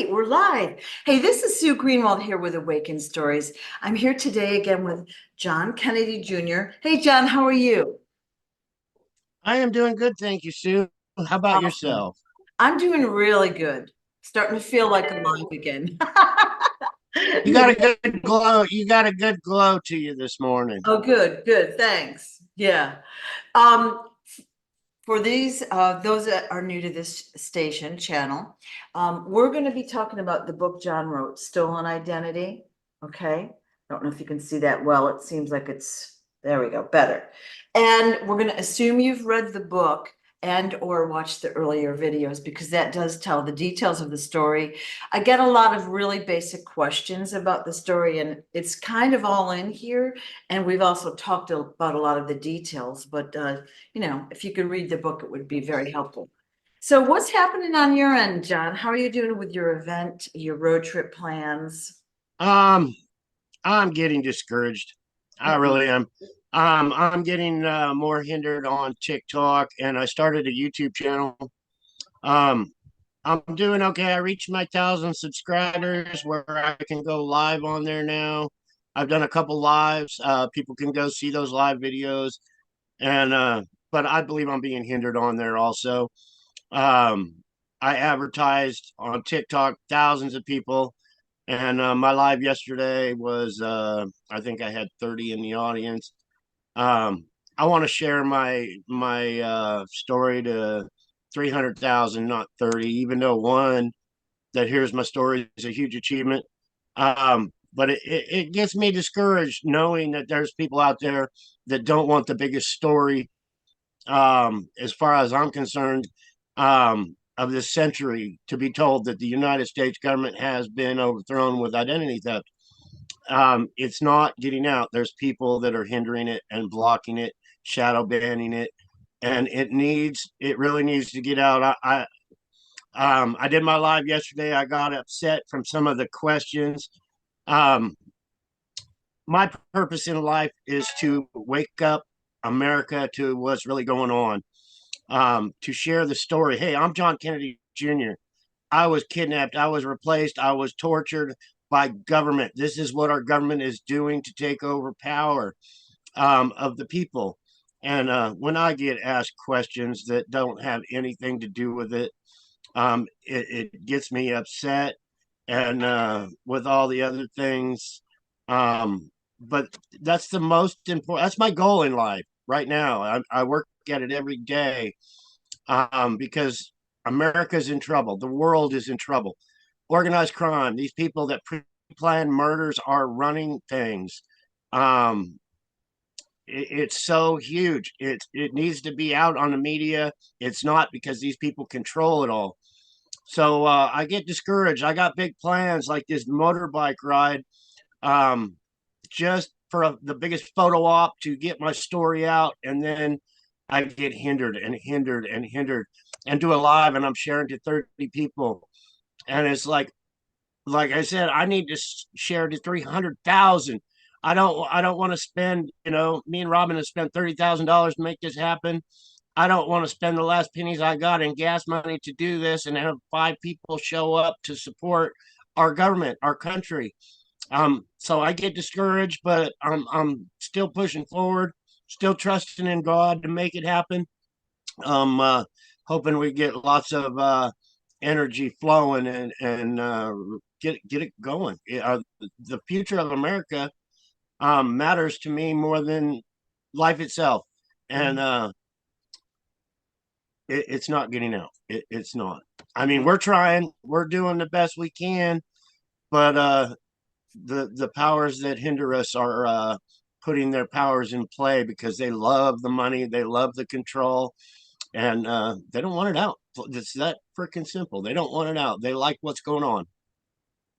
We're live. Hey, this is Sue Greenwald here with Awaken Stories. I'm here today again with John Kennedy Jr. Hey, John, how are you? I am doing good, thank you, Sue. How about Awesome. yourself? I'm doing really good. Starting to feel like alive again. You got a good glow. You got a good glow to you this morning. Oh, good, good. Thanks. Yeah. Um, for those that are new to this station channel, we're going to be talking about the book John wrote, Stolen Identity. Okay. I don't know if you can see that well. It seems like there we go, better. And we're going to assume you've read the book and or watched the earlier videos because that does tell the details of the story. I get a lot of really basic questions about the story, and it's kind of all in here. And we've also talked about a lot of the details, but if you could read the book, it would be very helpful. So what's happening on your end, John? How are you doing with your event, your road trip plans? Um, I'm getting discouraged. I Mhm. really am. I'm getting more hindered on TikTok, and I started a YouTube channel. Um, I'm doing okay. I reached my 1,000 subscribers where I can go live on there now. I've done a couple lives. People can go see those live videos, and but I believe I'm being hindered on there also. Um, I advertised on TikTok, thousands of people, and my live yesterday was I think I had 30 in the audience. Um, I want to share my story to 300,000, not 30, even though one that hears my story is a huge achievement. But it gets me discouraged knowing that there's people out there that don't want the biggest story, as far as I'm concerned, of this century, to be told that the United States government has been overthrown with identity theft. It's not getting out. There's people that are hindering it and blocking it, shadow banning it, and it really needs to get out. I did my live yesterday. I got upset from some of the questions. Um, my purpose in life is to wake up America to what's really going on, to share the story. Hey, I'm John Kennedy Jr. I was kidnapped. I was replaced. I was tortured by government. This is what our government is doing to take over power, of the people. And when I get asked questions that don't have anything to do with it, it gets me upset. And with all the other things, but that's the most important. That's my goal in life right now. I work at it every day, because America's in trouble. The world is in trouble. Organized crime, these people that pre-plan murders are running things. Um, it's so huge. It needs to be out on the media. It's not, because these people control it all. So I get discouraged. I got big plans like this motorbike ride, um, just for the biggest photo op to get my story out, and then I get hindered and hindered and hindered, and do a live, and I'm sharing to 30 people, and it's like I said, I need to share to 300,000. I don't want to spend, me and Robin have spent $30,000 to make this happen. I don't want to spend the last pennies I got in gas money to do this and have five people show up to support our government, our country. So I get discouraged, but I'm still pushing forward, still trusting in God to make it happen. Hoping we get lots of energy flowing, and get it going. The future of America matters to me more than life itself, and it's not getting out. It's not. I mean, we're trying, we're doing the best we can, but the powers that hinder us are putting their powers in play because they love the money, they love the control, and they don't want it out. It's that freaking simple. They don't want it out. They like what's going on.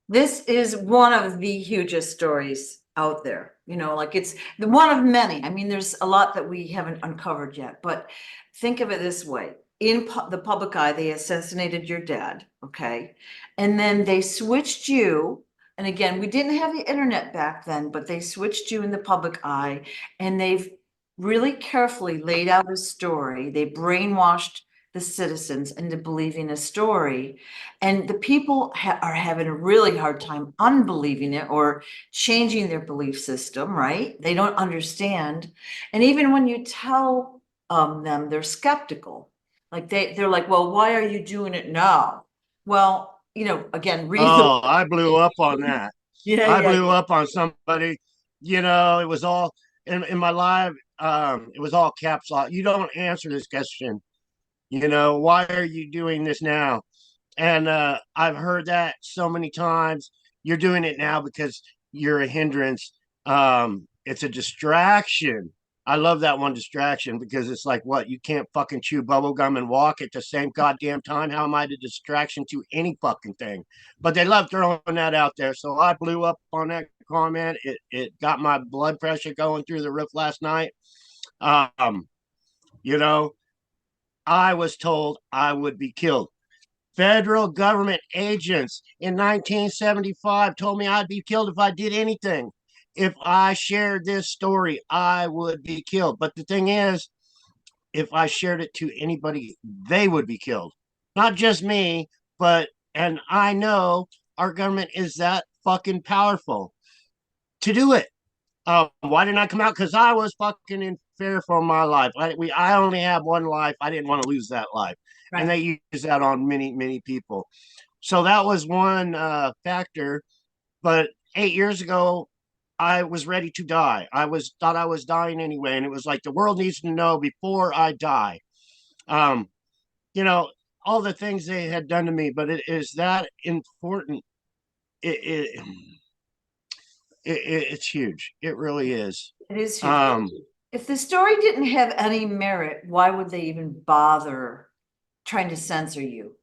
This is one of the hugest stories out there. Like it's the one of many. I mean, there's a lot that we haven't uncovered yet, but think of it this way. In the public eye, they assassinated your dad, okay? And then they switched you. And again, we didn't have the internet back then, but they switched you in the public eye, and they've really carefully laid out a story. They brainwashed the citizens into believing a story. And the people are having a really hard time unbelieving it or changing their belief system, right? They don't understand. And even when you tell them, they're skeptical. Like they're like, well, why are you doing it now? Well, again, read the Oh, I blew up on that. yeah, I yeah, blew up on somebody. It was all in my live. It was all caps lock. You don't answer this question. Why are you doing this now? And I've heard that so many times. You're doing it now because you're a hindrance. It's a distraction. I love that one, distraction, because it's like, what? You can't fucking chew bubble gum and walk at the same goddamn time. How am I the distraction to any fucking thing? But they love throwing that out there. So I blew up on that comment. It got my blood pressure going through the roof last night. Um, you know, I was told I would be killed. Federal government agents in 1975 told me I'd be killed if I did anything. If I shared this story, I would be killed. But the thing is, if I shared it to anybody, they would be killed. Not just me, and I know our government is that fucking powerful to do it. Why didn't I come out? Because I was fucking in fear for my life. I only have one life. I didn't want to lose that life. And right. they use that on many, many people. So that was one factor. But 8 years ago, I was ready to die. Thought I was dying anyway, and it was like the world needs to know before I die. Um, you know, all the things they had done to me, but it is that important. It, it, it's huge. It really is. It is huge. Um, If the story didn't have any merit, why would they even bother trying to censor you?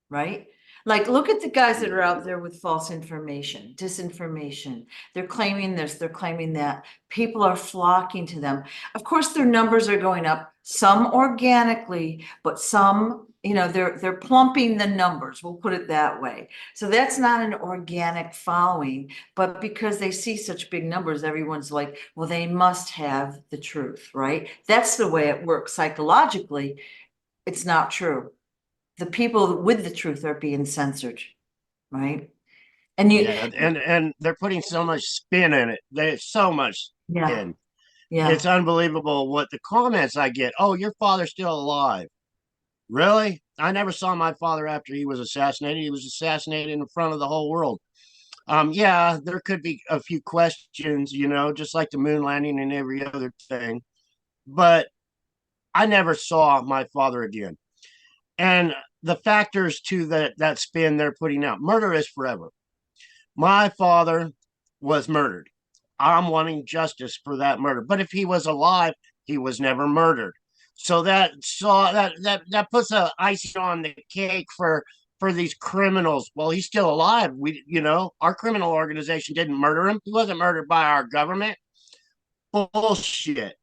Right? Like, look at the guys that are out there with false information, disinformation. They're claiming this, they're claiming that. People are flocking to them. Of course, their numbers are going up, some organically, but some, they're plumping the numbers. We'll put it that way. So that's not an organic following, but because they see such big numbers, everyone's like, well, they must have the truth, right? That's the way it works psychologically. It's not true. The people with the truth are being censored, right? And yeah, and they're putting so much spin in it. There's so much yeah, spin. yeah. It's unbelievable what the comments I get. Oh, your father's still alive. Really? I never saw my father after he was assassinated. He was assassinated in front of the whole world. Yeah, there could be a few questions, just like the moon landing and every other thing. But I never saw my father again. And the factors to that spin they're putting out. Murder is forever. My father was murdered. I'm wanting justice for that murder. But if he was alive, he was never murdered. So that puts a icing on the cake for these criminals. Well, he's still alive. Our criminal organization didn't murder him. He wasn't murdered by our government. Bullshit.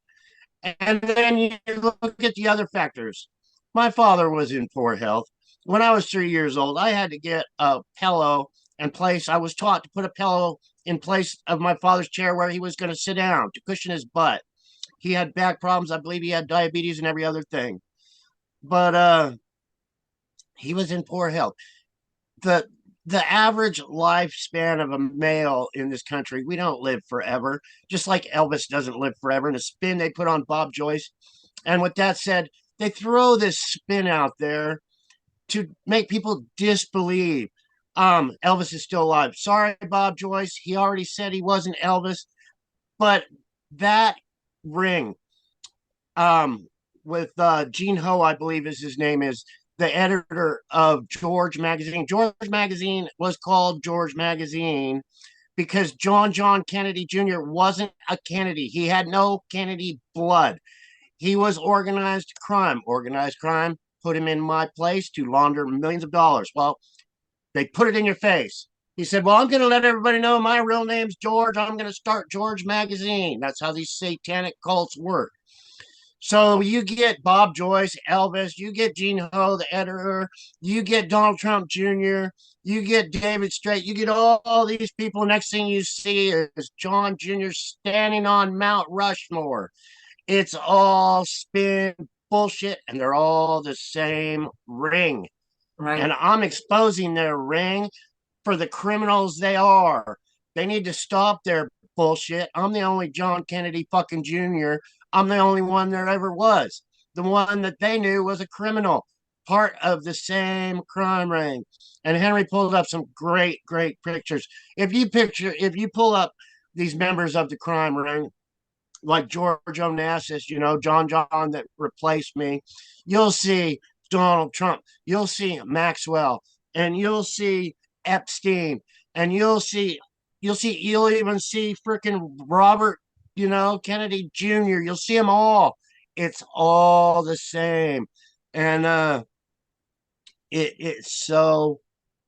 And then you look at the other factors. My father was in poor health. When I was 3 years old, I had to get a pillow and place. I was taught to put a pillow in place of my father's chair where he was going to sit down to cushion his butt. He had back problems. I believe he had diabetes and every other thing. But he was in poor health. The the average lifespan of a male in this country, we don't live forever. Just like Elvis doesn't live forever. And the spin they put on Bob Joyce. And with that said, they throw this spin out there to make people disbelieve. Elvis is still alive. Sorry, Bob Joyce. He already said he wasn't Elvis. But that ring, with Gene Ho, I believe is his name, is the editor of George Magazine. George Magazine was called George Magazine because John Kennedy Jr. wasn't a Kennedy. He had no Kennedy blood. He was organized crime. Organized crime put him in my place to launder millions of dollars. Well, they put it in your face. He said, well, I'm going to let everybody know my real name's George. I'm going to start George Magazine. That's how these satanic cults work. So you get Bob Joyce, Elvis, you get Gene Ho, the editor, you get Donald Trump Jr., you get David Strait, you get all these people. Next thing you see is John Jr. standing on Mount Rushmore. It's all spin bullshit, and they're all the same ring. And Right. I'm exposing their ring for the criminals they are. They need to stop their bullshit. I'm the only John Kennedy fucking Jr. I'm the only one there ever was. The one that they knew was a criminal, part of the same crime ring. And Henry pulled up some great, great pictures. If you pull up these members of the crime ring, like George Onassis, John that replaced me, you'll see Donald Trump, you'll see Maxwell, and you'll see Epstein, and you'll even see freaking Robert, Kennedy Jr. You'll see them all. It's all the same. And it's so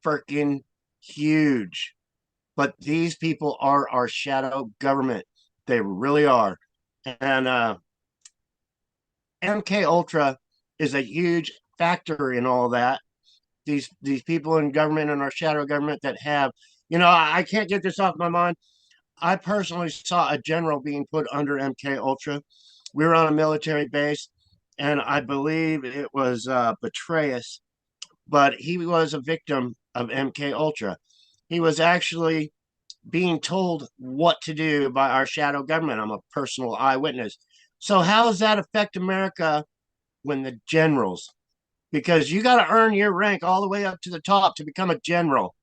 freaking huge. But these people are our shadow government. They really are. And MK Ultra is a huge factor in all that. These people in government and our shadow government that have, I can't get this off my mind. I personally saw a general being put under MK Ultra. We were on a military base, and I believe it was Betrayus, but he was a victim of MK Ultra. He was actually being told what to do by our shadow government. I'm a personal eyewitness. So how does that affect America when the generals? Because you got to earn your rank all the way up to the top to become a general.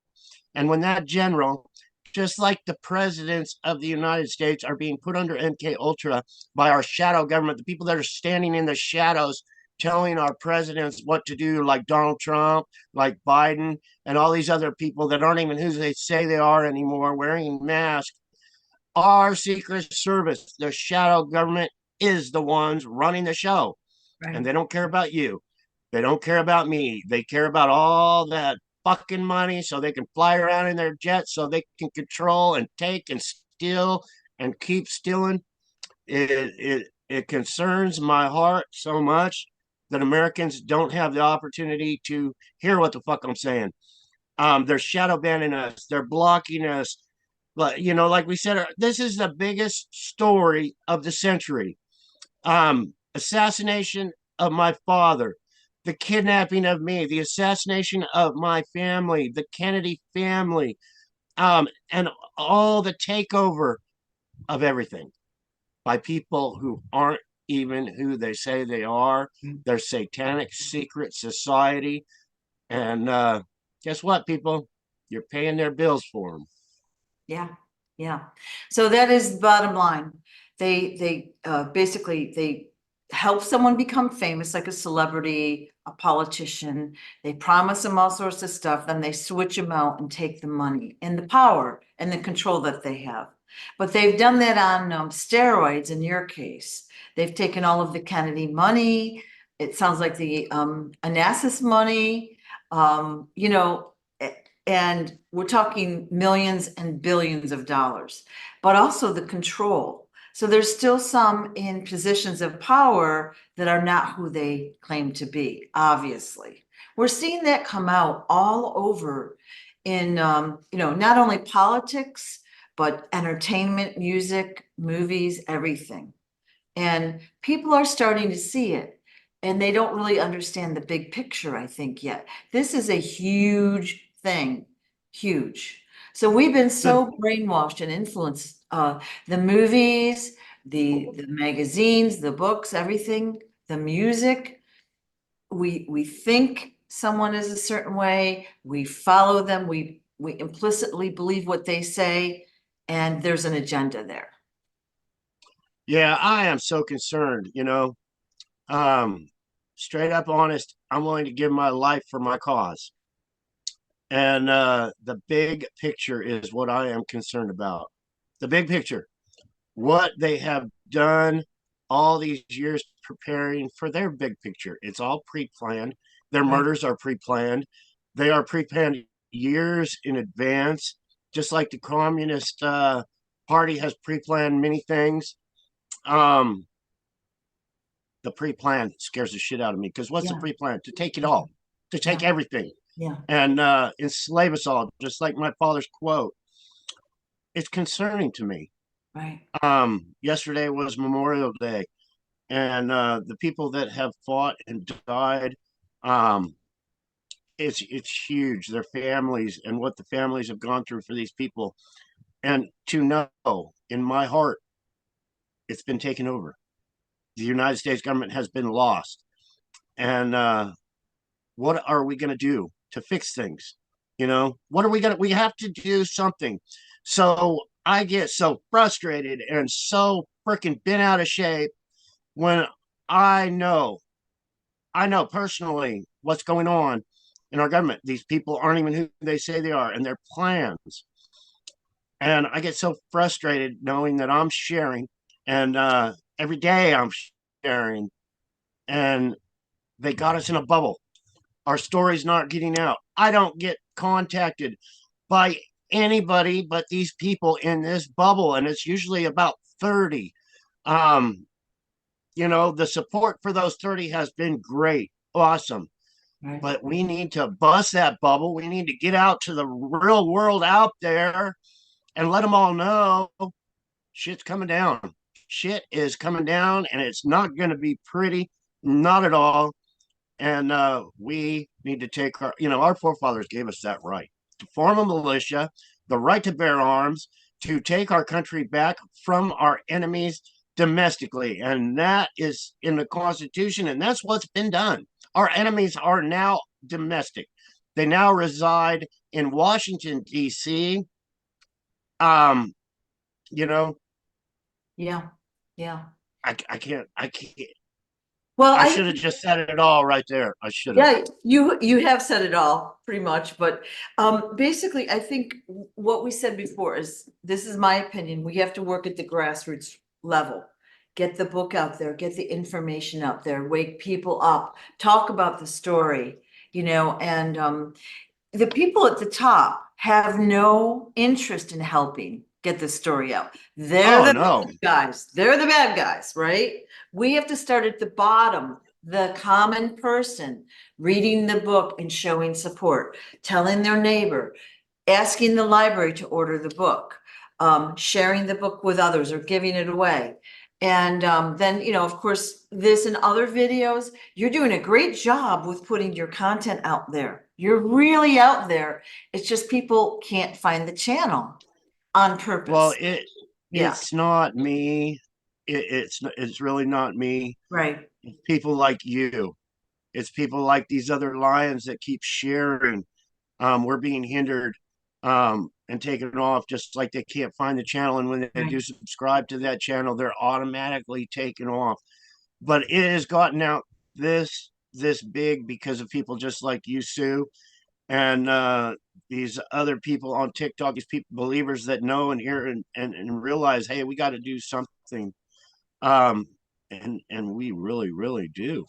And when that general, just like the presidents of the United States, are being put under MK Ultra by our shadow government, the people that are standing in the shadows telling our presidents what to do, like Donald Trump, like Biden, and all these other people that aren't even who they say they are anymore, wearing masks. Our Secret Service, the shadow government, is the ones running the show. And Right. they don't care about you. They don't care about me. They care about all that fucking money so they can fly around in their jets, so they can control and take and steal and keep stealing. It concerns my heart so much that Americans don't have the opportunity to hear what the fuck I'm saying. They're shadow banning us. They're blocking us. But like we said, this is the biggest story of the century. Assassination of my father, the kidnapping of me, the assassination of my family, the Kennedy family, and all the takeover of everything by people who aren't even who they say they are. They're satanic secret society. And guess what, people? You're paying their bills for them. Yeah, yeah. So that is the bottom line. They basically they help someone become famous, like a celebrity, a politician. They promise them all sorts of stuff, then they switch them out and take the money and the power and the control that they have. But they've done that on steroids in your case. They've taken all of the Kennedy money. It sounds like the Onassis money. You know, and we're talking millions and billions of dollars, but also the control. So there's still some in positions of power that are not who they claim to be, obviously. We're seeing that come out all over in, not only politics, but entertainment, music, movies, everything. And people are starting to see it. And they don't really understand the big picture, I think, yet. This is a huge thing, huge. So we've been The so brainwashed and influenced, the movies, the magazines, the books, everything, the music. We think someone is a certain way, we follow them, we implicitly believe what they say, and there's an agenda there. Yeah, I am so concerned. Um, Straight up honest, I'm willing to give my life for my cause. And the big picture is what I am concerned about. The big picture, what they have done all these years preparing for their big picture. It's all pre planned. Their Right. murders are pre planned. They are pre planned years in advance, just like the Communist Party has pre planned many things. Um, the pre plan scares the shit out of me because what's the Yeah. pre plan? To take it all, to take Yeah. everything Yeah. and enslave us all, just like my father's quote. It's concerning to me. Right. Yesterday was Memorial Day. and the people that have fought and died, um, it's huge. Their families and what the families have gone through for these people, and to know in my heart, it's been taken over. The United States government has been lost, and what are we going to do to fix things? What are we going to? We have to do something. So I get so frustrated and so freaking bent out of shape when I know I know personally what's going on in our government. These people aren't even who they say they are, and their plans. And I get so frustrated knowing that I'm sharing, and every day I'm sharing, and they got us in a bubble. Our story's not getting out. I don't get contacted by anybody but these people in this bubble, and it's usually about 30. Um, the support for those 30 has been great, awesome. Right. But we need to bust that bubble. We need to get out to the real world out there and let them all know shit's coming down. Shit is coming down, and it's not going to be pretty, not at all. And we need to take our forefathers gave us that right to form a militia, the right to bear arms, to take our country back from our enemies domestically. And that is in the Constitution, and that's what's been done. Our enemies are now domestic. They now reside in Washington, D.C. Um, you know, Yeah. Yeah. I can't. Well, I should have just said it all right there. I should have. yeah, you have said it all pretty much, but basically, I think what we said before is, this is my opinion, we have to work at the grassroots level. Get the book out there, get the information out there, wake people up, talk about the story, and the people at the top have no interest in helping get the story out. They're Oh the no. bad guys. They're the bad guys, right? We have to start at the bottom, the common person, reading the book and showing support, telling their neighbor, asking the library to order the book, sharing the book with others or giving it away. And then, of course, this and other videos, you're doing a great job with putting your content out there. You're really out there. It's just people can't find the channel on Well, purpose. Yeah, it's not me. It's really not me. right. It's people like you. It's people like these other lions that keep sharing. We're being hindered and taken off just like they can't find the channel. And when they do Right. subscribe to that channel, they're automatically taken off. But it has gotten out this big because of people just like you, Sue, and these other people on TikTok, these people believers that know and hear and realize, hey, we got to do something. Um, and we really, really do.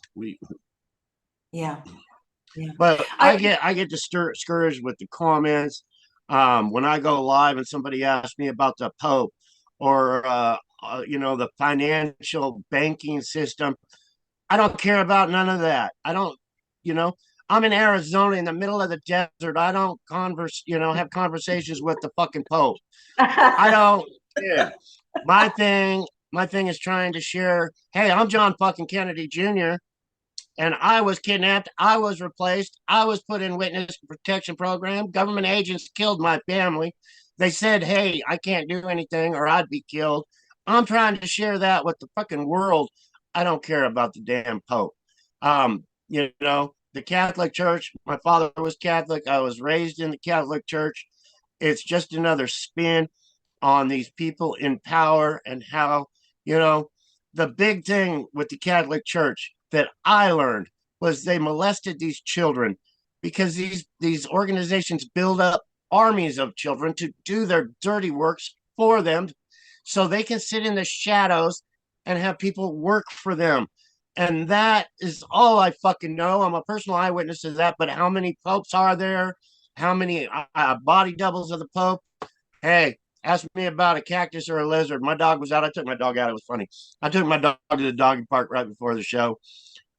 Yeah. Yeah. But I I, get discouraged with the comments when I go live and somebody asks me about the Pope or the financial banking system. I don't care about none of that. I don't, you know, I'm in Arizona in the middle of the desert. I don't have conversations with the fucking Pope. I don't care. My thing, my thing is trying to share, hey, I'm John fucking Kennedy Jr. and I was kidnapped. I was replaced. I was put in witness protection program. Government agents killed my family. They said, hey, I can't do anything or I'd be killed. I'm trying to share that with the fucking world. I don't care about the damn Pope. The Catholic Church, my father was Catholic. I was raised in the Catholic Church. It's just another spin on these people in power and how, you know, the big thing with the Catholic Church that I learned was they molested these children because these organizations build up armies of children to do their dirty works for them so they can sit in the shadows and have people work for them. And that is all I fucking know. I'm a personal eyewitness to that. But how many popes are there? How many body doubles of the Pope? Hey, ask me about a cactus or a lizard. My dog was out. I took my dog out. It was funny. I took my dog to the doggy park right before the show,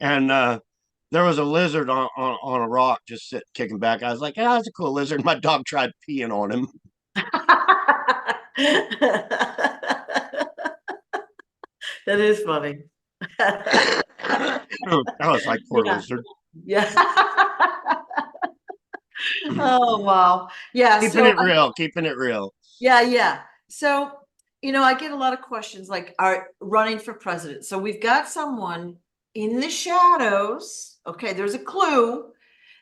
and there was a lizard on a rock just kicking back. I was like, "Yeah, that's a cool lizard." My dog tried peeing on him. that is funny. I was like, poor Yeah, lizard. yeah. Oh, wow. Yeah, Keeping so it real, keeping it real. yeah, yeah. So, I get a lot of questions like, are running for president. So we've got someone in the shadows. Okay, there's a clue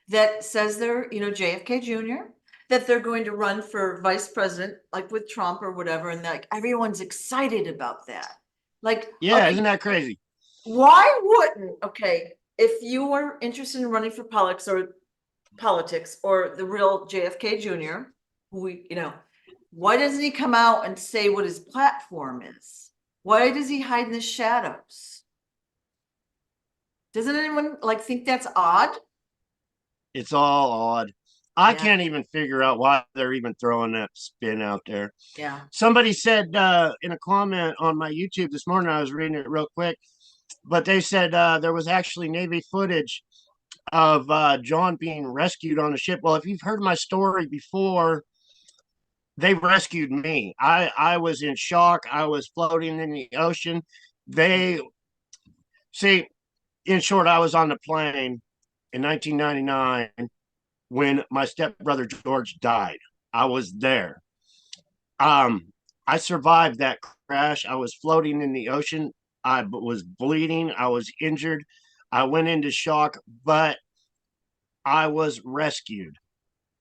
that says they're, JFK Jr., that they're going to run for vice president, like with Trump or whatever. And like everyone's excited about that. Like, Yeah, okay, isn't that crazy? why wouldn't, okay, if you were interested in running for politics or the real JFK Jr., who why doesn't he come out and say what his platform is? Why does he hide in the shadows? Doesn't anyone like think that's odd? It's all odd. I Yeah, can't even figure out why they're even throwing that spin out there. yeah. Somebody said in a comment on my YouTube this morning, I was reading it real quick, but they said there was actually Navy footage of John being rescued on a ship. Well, if you've heard my story before, they rescued me. I was in shock. I was floating in the ocean. They see, in short, I was on the plane in 1999 when my stepbrother George died. I was there. Um, I survived that crash. I was floating in the ocean. I was bleeding. I was injured. I went into shock, but I was rescued.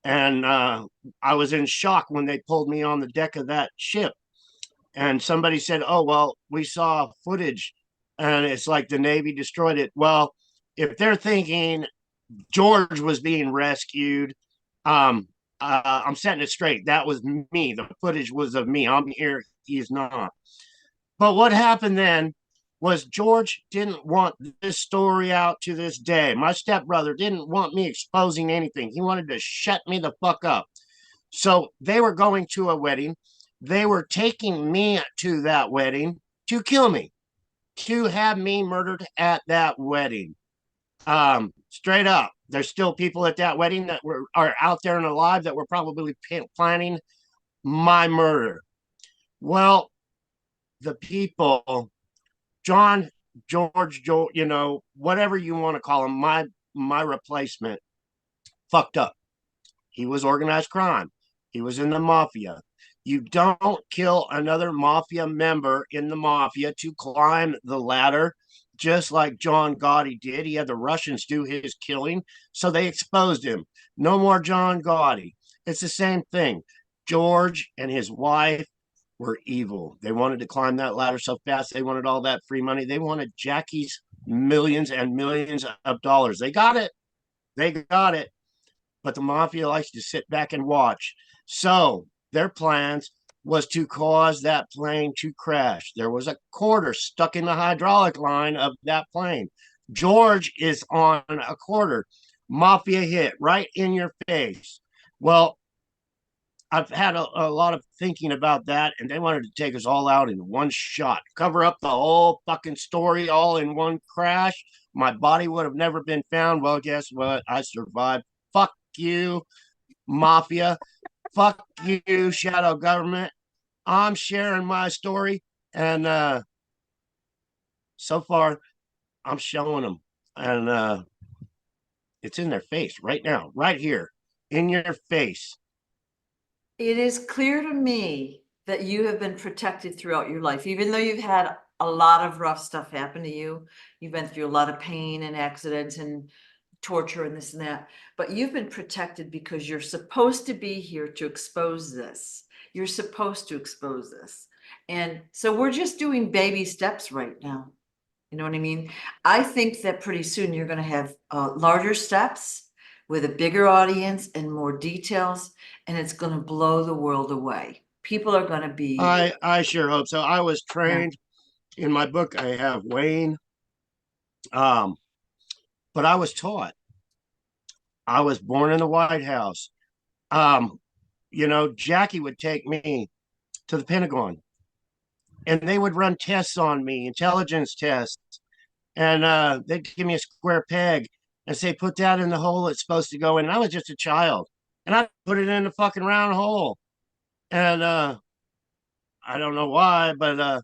And I was in shock when they pulled me on the deck of that ship. And somebody said, "Oh, well, we saw footage and it's like the Navy destroyed it." Well, if they're thinking George was being rescued, um, I'm setting it straight. That was me. The footage was of me. I'm here. He's not. But what happened then was George didn't want this story out to this day. My stepbrother didn't want me exposing anything. He wanted to shut me the fuck up. So they were going to a wedding. They were taking me to that wedding to kill me, to have me murdered at that wedding. Straight up, there's still people at that wedding that are out there and alive that were probably planning my murder. Well, the people, John, George, whatever you want to call him, my replacement, fucked up. He was organized crime. He was in the mafia. You don't kill another mafia member in the mafia to climb the ladder, just like John Gotti did. He had the Russians do his killing, so they exposed him. No more John Gotti. It's the same thing. George and his wife were evil. They wanted to climb that ladder so fast. They wanted all that free money. They wanted Jackie's millions and millions of dollars. They got it. They got it. But the mafia likes to sit back and watch. So their plans was to cause that plane to crash. There was a quarter stuck in the hydraulic line of that plane. George is on a quarter. Mafia hit right in your face. Well, I've had a lot of thinking about that, and they wanted to take us all out in one shot, cover up the whole fucking story all in one crash. My body would have never been found. Well, guess what? I survived. Fuck you, mafia. Fuck you, shadow government. I'm sharing my story, and so far, I'm showing them, and it's in their face right now, right here, in your face. It is clear to me that you have been protected throughout your life, even though you've had a lot of rough stuff happen to you. You've been through a lot of pain and accidents and torture and this and that, but you've been protected because you're supposed to be here to expose this. You're supposed to expose this. And so we're just doing baby steps right now. You know what I mean? I think that pretty soon you're going to have larger steps with a bigger audience and more details, and it's going to blow the world away. People are going to be, I sure hope so. I was yeah, trained in my book. I have Wayne, um, but I was taught. I was born in the White House. Um, Jackie would take me to the Pentagon, and they would run tests on me, intelligence tests, and they'd give me a square peg and say, "Put that in the hole it's supposed to go in." And I was just a child, and I put it in the fucking round hole, and I don't know why, but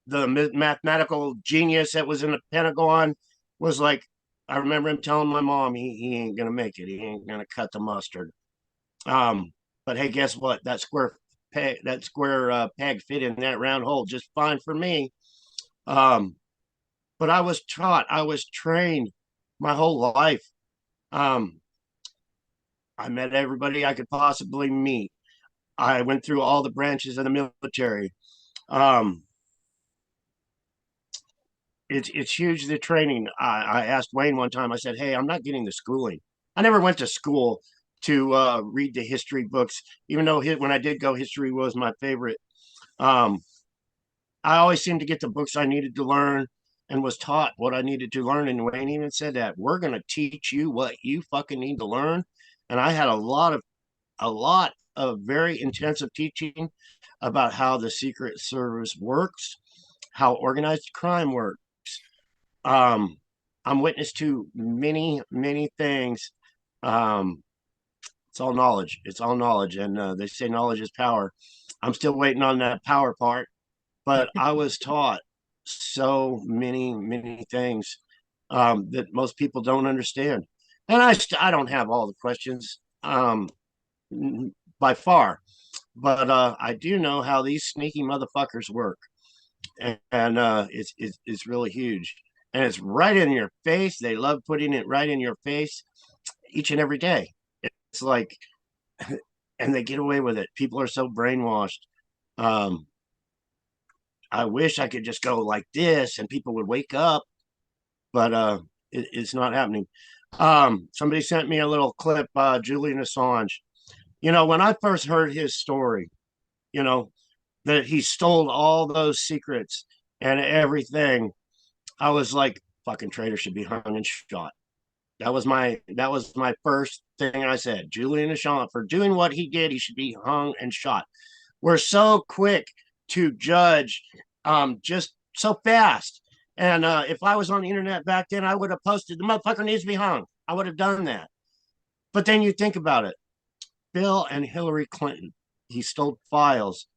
the mathematical genius that was in the Pentagon was like, I remember him telling my mom he ain't gonna make it. He ain't gonna cut the mustard. Um, but hey, guess what? That square peg fit in that round hole just fine for me. Um, but I was trained my whole life. Um, I met everybody I could possibly meet. I went through all the branches of the military. Um, it's huge, the training. I asked Wayne one time. I said, "Hey, I'm not getting the schooling. I never went to school to read the history books, even though when I did go, history was my favorite. Um, I always seemed to get the books I needed to learn and was taught what I needed to learn. And Wayne even said that we're going to teach you what you fucking need to learn. And I had a lot of very intensive teaching about how the Secret Service works, how organized crime works. Um, I'm witness to many things. Um, it's all knowledge. It's all knowledge, and they say knowledge is power. I'm still waiting on that power part, but I was taught so many things that most people don't understand, and I don't have all the questions by far, but I do know how these sneaky motherfuckers work, and it's really huge, and it's right in your face. They love putting it right in your face each and every day. It's like, and they get away with it. People are so brainwashed. Um, I wish I could just go like this and people would wake up, but it's not happening. Somebody sent me a little clip, Julian Assange. You know, when I first heard his story, you know, that he stole all those secrets and everything, I was like, fucking traitor should be hung and shot. That was my first thing I said. Julian Assange, for doing what he did, he should be hung and shot. We're so quick to judge, just so fast. And if I was on the internet back then, I would have posted the motherfucker needs to be hung. I would have done that. But then you think about it. Bill and Hillary Clinton. He stole files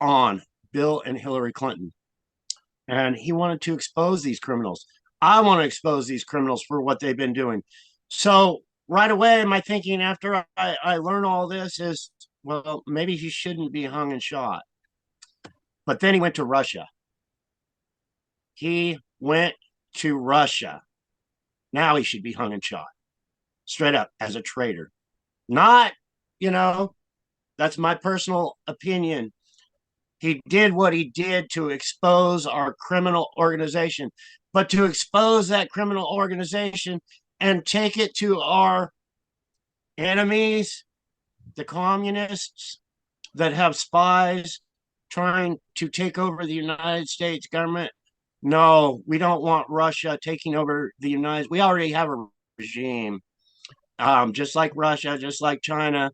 on Bill and Hillary Clinton. And he wanted to expose these criminals. I want to expose these criminals for what they've been doing. So right away, my thinking after I learn all this is, well, maybe he shouldn't be hung and shot. But then he went to Russia. He went to Russia. Now he should be hung and shot straight up as a traitor. Not, you know, that's my personal opinion. He did what he did to expose our criminal organization, but to expose that criminal organization and take it to our enemies, the communists that have spies trying to take over the United States government. No, we don't want Russia taking over the United States. We already have a regime, just like Russia, just like China.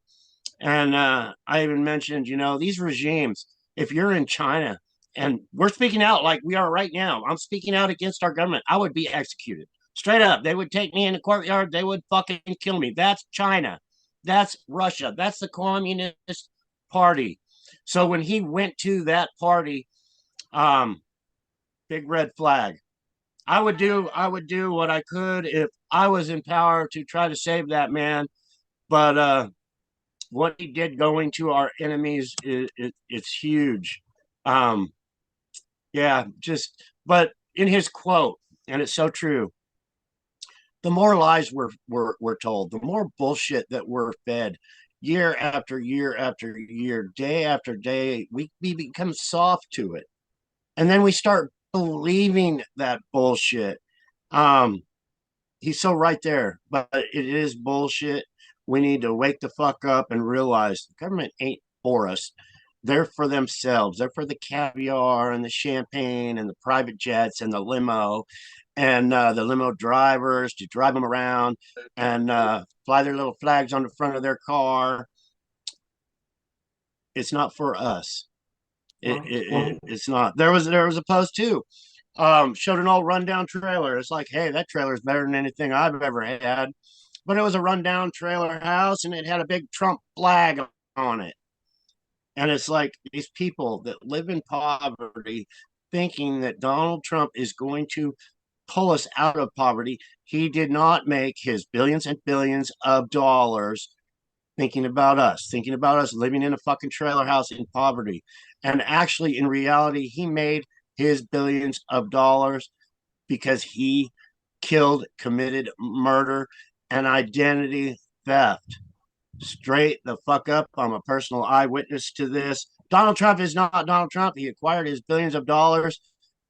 And I even mentioned, you know, these regimes, if you're in China and we're speaking out like we are right now, I'm speaking out against our government, I would be executed. Straight up. They would take me in the courtyard. They would fucking kill me. That's China. That's Russia. That's the Communist Party. So when he went to that party, um, big red flag. I would do what I could if I was in power to try to save that man. But what he did going to our enemies it's huge. Um, yeah, just but in his quote, and it's so true. The more lies we're told, the more bullshit that we're fed year after year after year, day after day, we become soft to it. And then we start believing that bullshit. Um, he's so right there, but it is bullshit. We need to wake the fuck up and realize the government ain't for us. They're for themselves. They're for the caviar and the champagne and the private jets and the limo and the limo drivers to drive them around and fly their little flags on the front of their car. It's not for us. It's not. There was a post too. Showed an old rundown trailer. It's like, hey, that trailer is better than anything I've ever had. But it was a rundown trailer house and it had a big Trump flag on it. And it's like these people that live in poverty, thinking that Donald Trump is going to pull us out of poverty. He did not make his billions and billions of dollars thinking about us living in a fucking trailer house in poverty. And actually, in reality, he made his billions of dollars because he committed murder and identity theft. Straight the fuck up. I'm a personal eyewitness to this. Donald Trump is not Donald Trump. He acquired his billions of dollars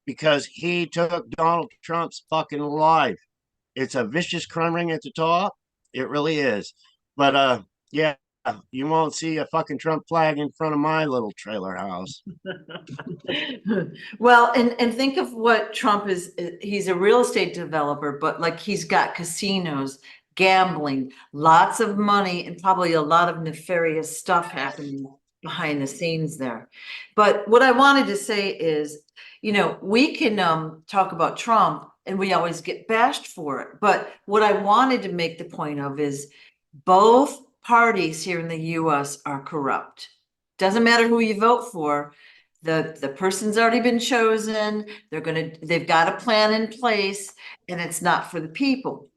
because he took Donald Trump's fucking life. It's a vicious crime ring at the top. It really is. But yeah, you won't see a fucking Trump flag in front of my little trailer house. Well, and think of what Trump is. He's a real estate developer, but like he's got casinos, gambling, lots of money, and probably a lot of nefarious stuff happening behind the scenes there. But what I wanted to say is, we can talk about Trump and we always get bashed for it. But what I wanted to make the point of is both parties here in the US are corrupt. Doesn't matter who you vote for. The person's already been chosen. They've got a plan in place, and it's not for the people.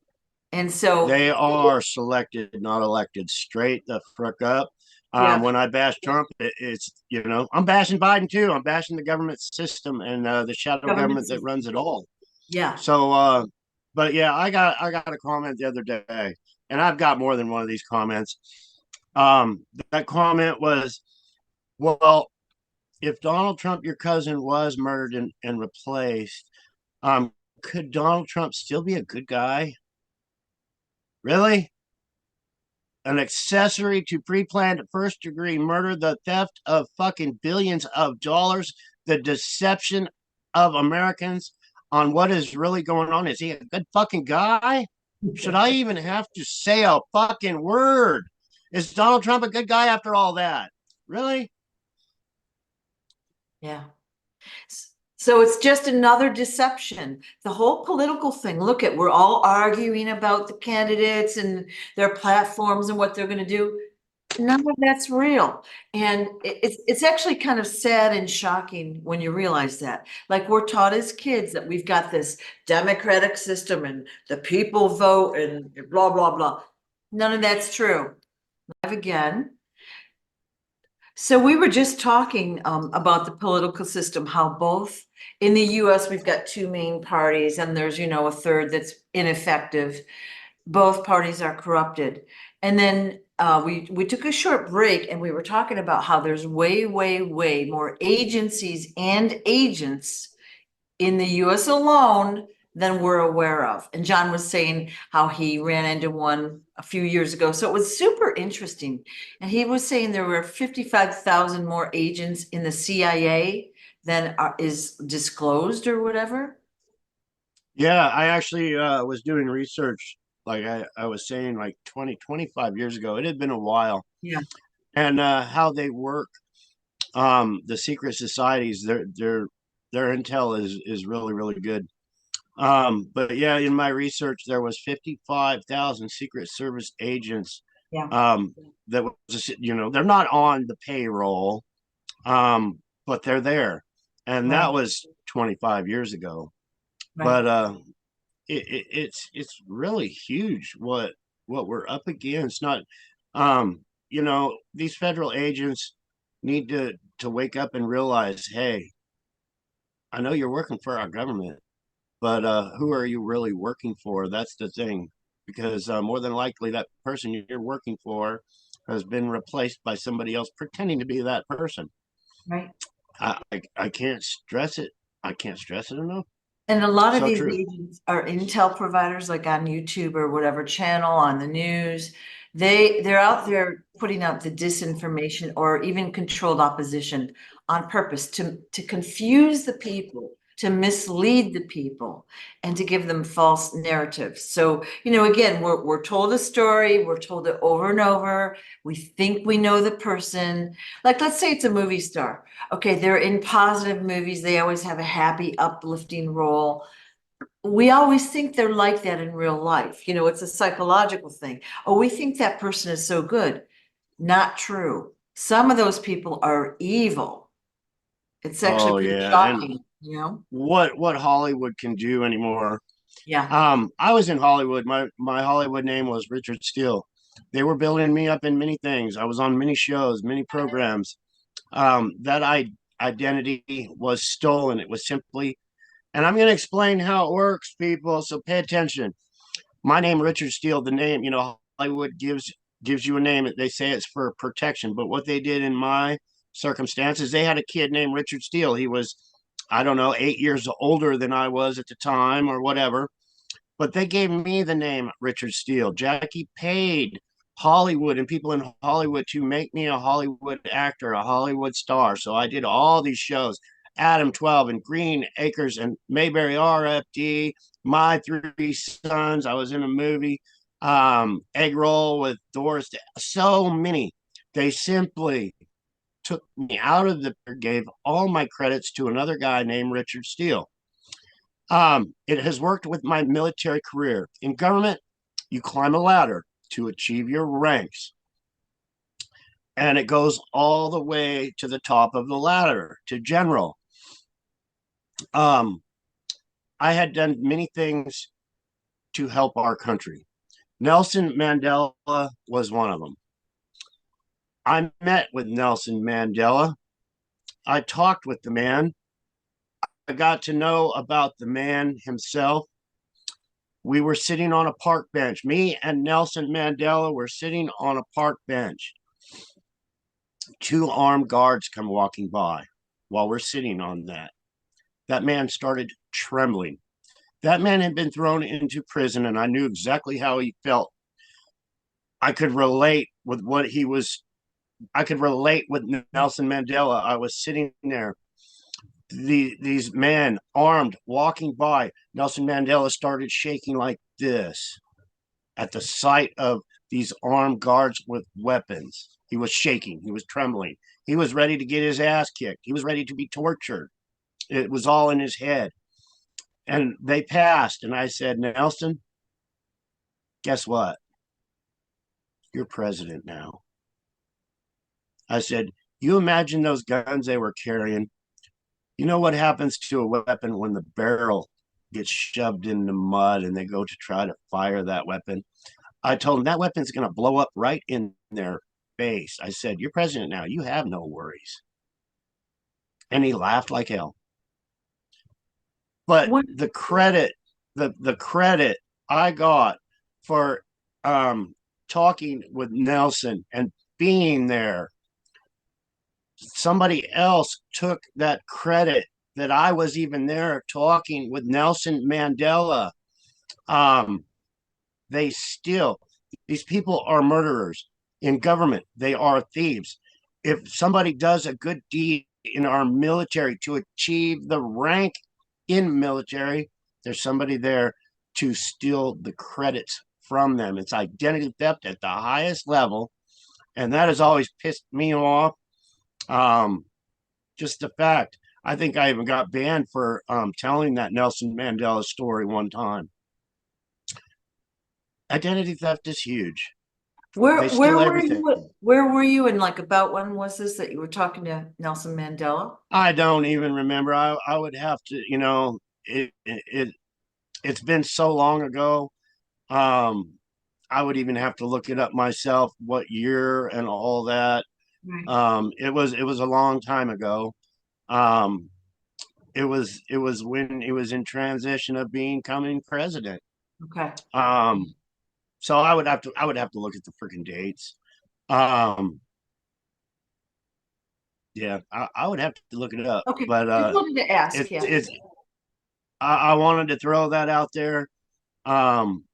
And so they are selected, not elected. Straight the frick up. Yeah. When I bash Trump, it's I'm bashing Biden too. I'm bashing the government system and the shadow government that runs it all. Yeah. So, but yeah, I got a comment the other day, and I've got more than one of these comments. That comment was, well, if Donald Trump, your cousin, was murdered and replaced, could Donald Trump still be a good guy? Really? An accessory to pre-planned first-degree murder, the theft of fucking billions of dollars, the deception of Americans on what is really going on. Is he a good fucking guy? Should I even have to say a fucking word? Is Donald Trump a good guy after all that? Really? Yeah. So it's just another deception. The whole political thing. Look at, we're all arguing about the candidates and their platforms and what they're going to do. None of that's real. And it's actually kind of sad and shocking when you realize that. Like we're taught as kids that we've got this democratic system and the people vote and blah, blah, blah. None of that's true. Live again. So we were just talking about the political system, how both in the US, we've got two main parties and there's, a third that's ineffective. Both parties are corrupted. And then we took a short break and we were talking about how there's way, way, way more agencies and agents in the US alone than we're aware of. And John was saying how he ran into one a few years ago. So it was super interesting. And he was saying there were 55,000 more agents in the CIA than is disclosed or whatever. Yeah, I actually was doing research, like I was saying, like 25 years ago. It had been a while. Yeah. And how they work. The secret societies, their intel is really, really good. But yeah, in my research, there was 55,000 Secret Service agents. Yeah. That was, they're not on the payroll, but they're there, and that was 25 years ago. Right. But it's really huge what we're up against. Not, these federal agents need to wake up and realize, hey, I know you're working for our government, but who are you really working for? That's the thing, because more than likely that person you're working for has been replaced by somebody else pretending to be that person. Right. I can't stress it. I can't stress it enough. And a lot of So these true. agents are intel providers, like on YouTube or whatever channel on the news. They're out there putting out the disinformation or even controlled opposition on purpose to confuse the people, to mislead the people, and to give them false narratives. So, again, we're told a story, we're told it over and over. We think we know the person. Like, let's say it's a movie star. Okay, they're in positive movies. They always have a happy, uplifting role. We always think they're like that in real life. It's a psychological thing. Oh, we think that person is so good. Not true. Some of those people are evil. It's actually pretty shocking. you know? what Hollywood can do anymore. Yeah. I was in Hollywood. My Hollywood name was Richard Steele. They were building me up in many things. I was on many shows, many programs. That identity was stolen. It was simply, and I'm going to explain how it works, people. So pay attention. My name, Richard Steele. The name, Hollywood gives you a name. They say it's for protection, but what they did in my circumstances, they had a kid named Richard Steele. He was, I don't know, 8 years older than I was at the time, or whatever. But they gave me the name Richard Steele. Jackie paid Hollywood and people in Hollywood to make me a Hollywood actor, a Hollywood star. So I did all these shows, Adam 12 and Green Acres and Mayberry RFD, My Three Sons. I was in a movie, Egg Roll with Doris. So many. They simply took me out of the, gave all my credits to another guy named Richard Steele. It has worked with my military career. In government, you climb a ladder to achieve your ranks, and it goes all the way to the top of the ladder to general. Um, I had done many things to help our country. Nelson Mandela was one of them. I met with Nelson Mandela. I talked with the man. I got to know about the man himself. We were sitting on a park bench. Me and Nelson Mandela were sitting on a park bench. Two armed guards come walking by while we're sitting on that. That man started trembling. That man had been thrown into prison, and I knew exactly how he felt. I could relate with what he was. I could relate with Nelson Mandela. I was sitting there. These men armed walking by. Nelson Mandela started shaking like this at the sight of these armed guards with weapons. He was shaking. He was trembling. He was ready to get his ass kicked. He was ready to be tortured. It was all in his head. And they passed. And I said, Nelson, guess what? You're president now. I said, you imagine those guns they were carrying? You know what happens to a weapon when the barrel gets shoved in the mud and they go to try to fire that weapon? I told him that weapon's going to blow up right in their face. I said, you're president now. You have no worries. And he laughed like hell. But What, the credit, the credit I got for talking with Nelson and being there, somebody else took that credit that I was even there talking with Nelson Mandela. Um, they still, these people are murderers. In government, they are thieves. If somebody does a good deed in our military to achieve the rank in military, there's somebody there to steal the credits from them. It's identity theft at the highest level, and that has always pissed me off. Um, just the fact. I think I even got banned for telling that Nelson Mandela story one time. Identity theft is huge. They where steal were everything. you? Where were you? And like, about when was this that you were talking to Nelson Mandela? I don't even remember. I would have to, it's been so long ago. Um, I would even have to look it up myself, what year and all that. Right. It was a long time ago. Um, it was when he was in transition of becoming president. Okay. Um, so I would have to look at the freaking dates. Um, yeah, I would have to look it up, Okay. but Just wanted to ask. Yeah. it's I wanted to throw that out there. Um,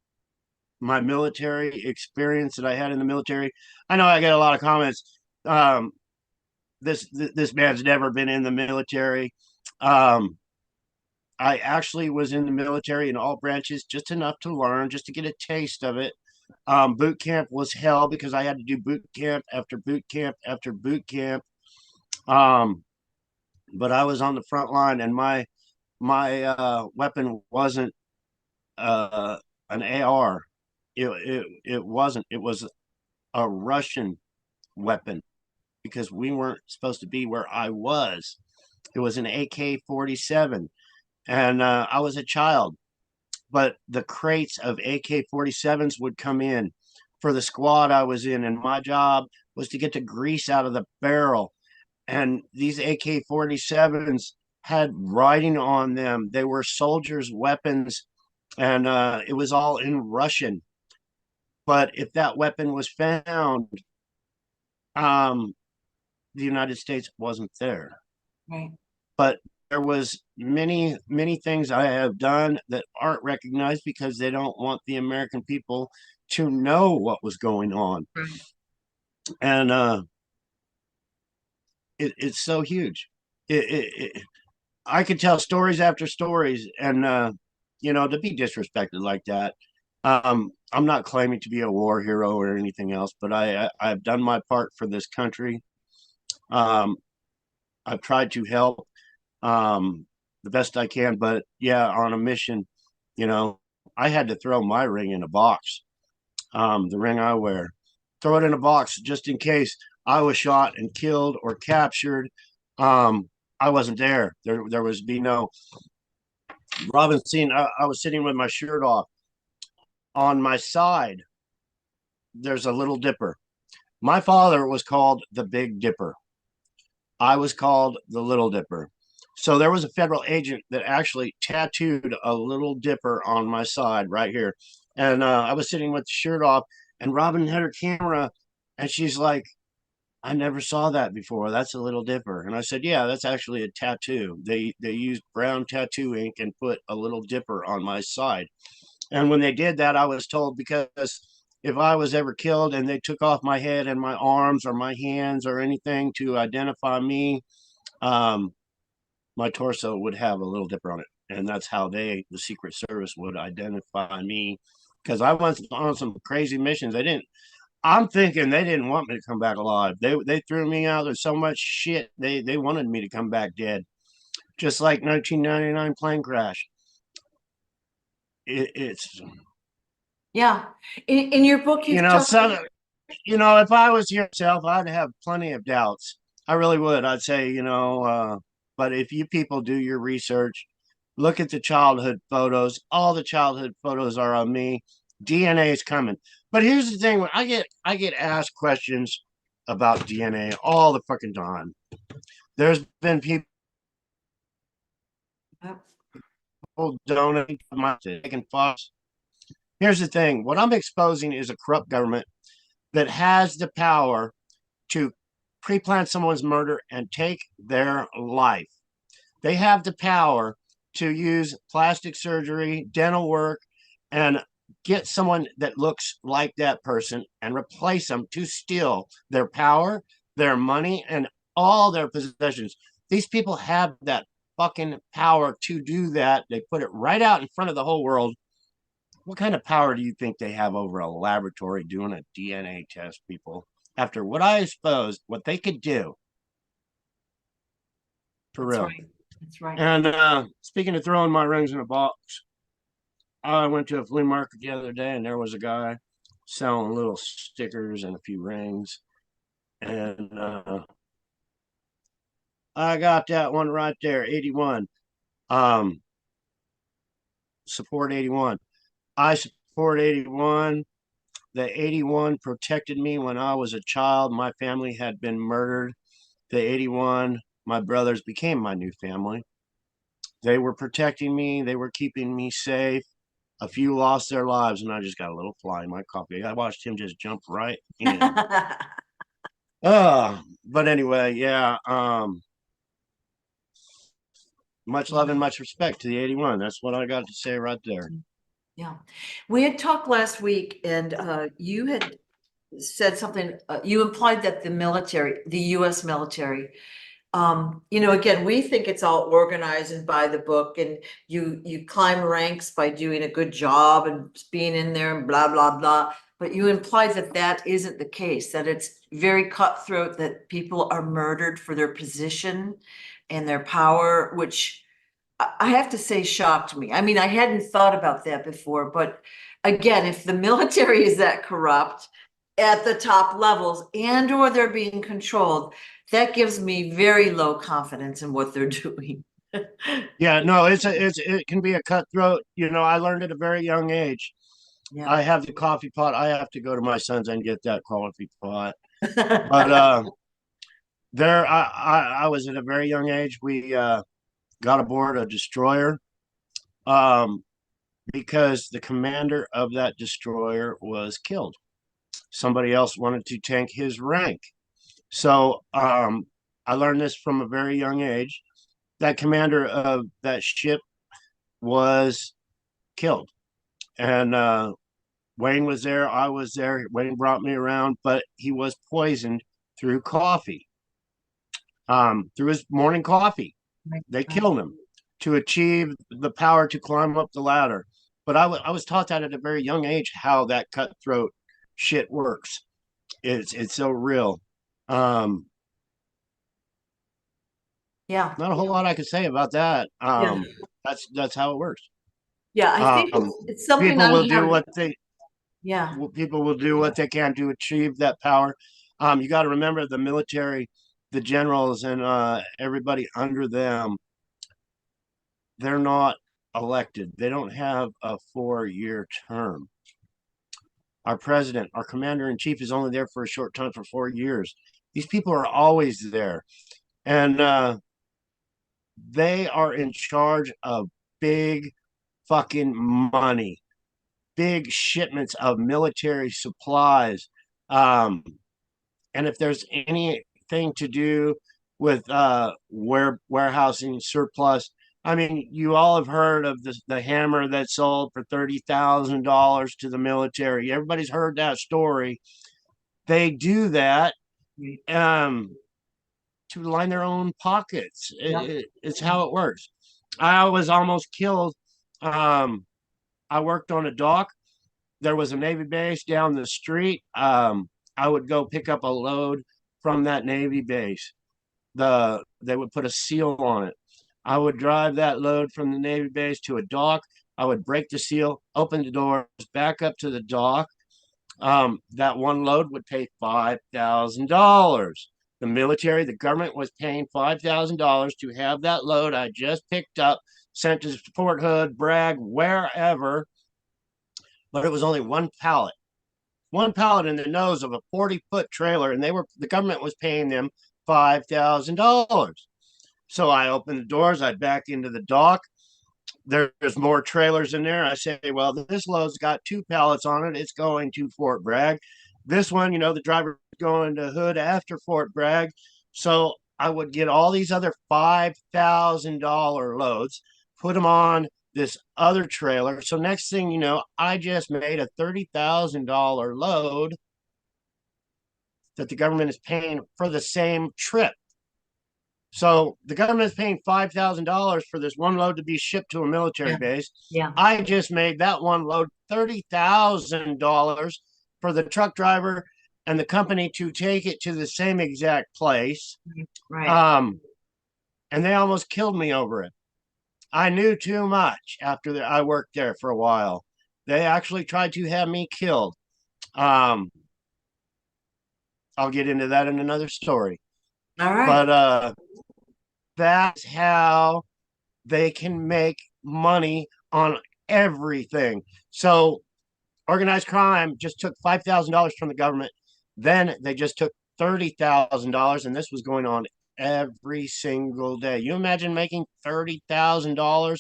my military experience that I had in the military. I know I get a lot of comments. Um, this man's never been in the military. Um, I actually was in the military in all branches, just enough to learn, just to get a taste of it. Boot camp was hell because I had to do boot camp after boot camp after boot camp. Um, but I was on the front line, and my weapon wasn't an AR. It wasn't. It was a Russian weapon because we weren't supposed to be where I was. It was an AK-47, and I was a child. But the crates of AK-47s would come in for the squad I was in, and my job was to get the grease out of the barrel. And these AK-47s had writing on them. They were soldiers' weapons, and it was all in Russian. But if that weapon was found, um, the United States wasn't there. Right. But there was many things I have done that aren't recognized because they don't want the American people to know what was going on. Right. And it's so huge. I could tell stories after stories, and to be disrespected like that. I'm not claiming to be a war hero or anything else, but I've done my part for this country. I've tried to help the best I can, but yeah, on a mission, I had to throw my ring in a box, the ring I wear, throw it in a box just in case I was shot and killed or captured. I wasn't there. There was be no Robinson. I was sitting with my shirt off. On my side, there's a little dipper. My father was called the Big Dipper. I was called the Little Dipper. So there was a federal agent that actually tattooed a little dipper on my side right here. And I was sitting with the shirt off, and Robin had her camera, and she's like, I never saw that before. That's a little dipper. And I said, yeah, that's actually a tattoo. They used brown tattoo ink and put a little dipper on my side. And when they did that, I was told, because if I was ever killed and they took off my head and my arms or my hands or anything to identify me, my torso would have a little dipper on it. And that's how the Secret Service would identify me, because I went on some crazy missions. I'm thinking they didn't want me to come back alive. They threw me out. There's so much shit. They wanted me to come back dead. Just like 1999 plane crash. It's Yeah. In your book, you've talked. if I was yourself, I'd have plenty of doubts. I really would. I'd say, but if you people do your research, look at the childhood photos. All the childhood photos are of me. DNA is coming. But here's the thing: when I get asked questions about DNA all the fucking time. There's been people donating my taking fuss. Here's the thing: what I'm exposing is a corrupt government that has the power to pre-plan someone's murder and take their life. They have the power to use plastic surgery, dental work, and get someone that looks like that person and replace them to steal their power, their money, and all their possessions. These people have that fucking power to do that. They put it right out in front of the whole world. What kind of power do you think they have over a laboratory doing a DNA test, people? After what I exposed, what they could do. For That's real. right. That's right. And speaking of throwing my rings in a box, I went to a flea market the other day, and there was a guy selling little stickers and a few rings. And I got that one right there, 81. Support 81. I support 81. The 81 protected me when I was a child. My family had been murdered. The 81, my brothers became my new family. They were protecting me. They were keeping me safe. A few lost their lives, and I just got a little fly in my coffee. I watched him just jump right in. But anyway, yeah. Much love and much respect to the 81. That's what I got to say right there. Yeah. We had talked last week, and you had said something, you implied that the military, the US military, again, we think it's all organized and by the book, and you climb ranks by doing a good job and being in there and blah, blah, blah. But you implied that that isn't the case, that it's very cutthroat, that people are murdered for their position and their power, which I have to say shocked me. I mean, I hadn't thought about that before, but again, if the military is that corrupt at the top levels and or they're being controlled, that gives me very low confidence in what they're doing. Yeah, no, it can be a cutthroat. You know, I learned at a very young age. Yeah. I have the coffee pot. I have to go to my son's and get that coffee pot. But there, I was at a very young age. We got aboard a destroyer um, because the commander of that destroyer was killed. Somebody else wanted to tank his rank. So I learned this from a very young age. That commander of that ship was killed. And Wayne was there. I was there. Wayne brought me around, but he was poisoned through coffee, through his morning coffee. They killed him to achieve the power to climb up the ladder. But I was taught that at a very young age how that cutthroat shit works. It's so real. Um, Yeah. Not a whole lot I could say about that. Yeah. That's how it works. Yeah. I think Um, it's something People I will do have. what they Yeah. people will do what they can to achieve that power. You got to remember the military, the generals, and everybody under them. They're not elected. They don't have a 4-year term. Our president, our commander in chief, is only there for a short time for 4 years. These people are always there, and they are in charge of big fucking money, big shipments of military supplies. Um, and if there's anything to do with warehousing surplus, I mean, you all have heard of the hammer that sold for $30,000 to the military. Everybody's heard that story. They do that um, to line their own pockets. Yeah. It's how it works. I was almost killed. I worked on a dock. There was a Navy base down the street. I would go pick up a load from that Navy base. They would put a seal on it. I would drive that load from the Navy base to a dock. I would break the seal, open the doors, back up to the dock. That one load would pay $5,000. The military, the government was paying $5,000 to have that load I just picked up sent to Fort Hood, Bragg, wherever. But it was only one pallet in the nose of a 40-foot trailer, and the government was paying them $5,000. So I opened the doors, I backed into the dock. There's more trailers in there. I say, well, this load's got 2 pallets on it. It's going to Fort Bragg. This one, the driver's going to Hood after Fort Bragg. So I would get all these other $5,000 loads, put them on this other trailer. So next thing you know, I just made a $30,000 load that the government is paying for the same trip. So the government is paying $5,000 for this one load to be shipped to a military base. Yeah. I just made that one load $30,000 for the truck driver and the company to take it to the same exact place. Right. And they almost killed me over it. I knew too much after I worked there for a while. They actually tried to have me killed. I'll get into that in another story. All right. But that's how they can make money on everything. So organized crime just took $5,000 from the government. Then they just took $30,000, and this was going on every single day. You imagine making $30,000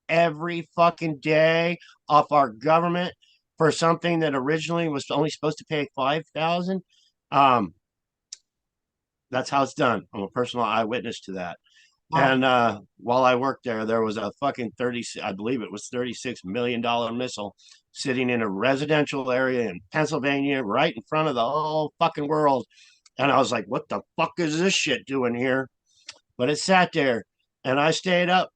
every fucking day off our government for something that originally was only supposed to pay 5,000? That's how it's done. I'm a personal eyewitness to that. Wow. And while I worked there was a fucking I believe it was $36 million missile sitting in a residential area in Pennsylvania, right in front of the whole fucking world. And I was like, what the fuck is this shit doing here? But it sat there, and I stayed up,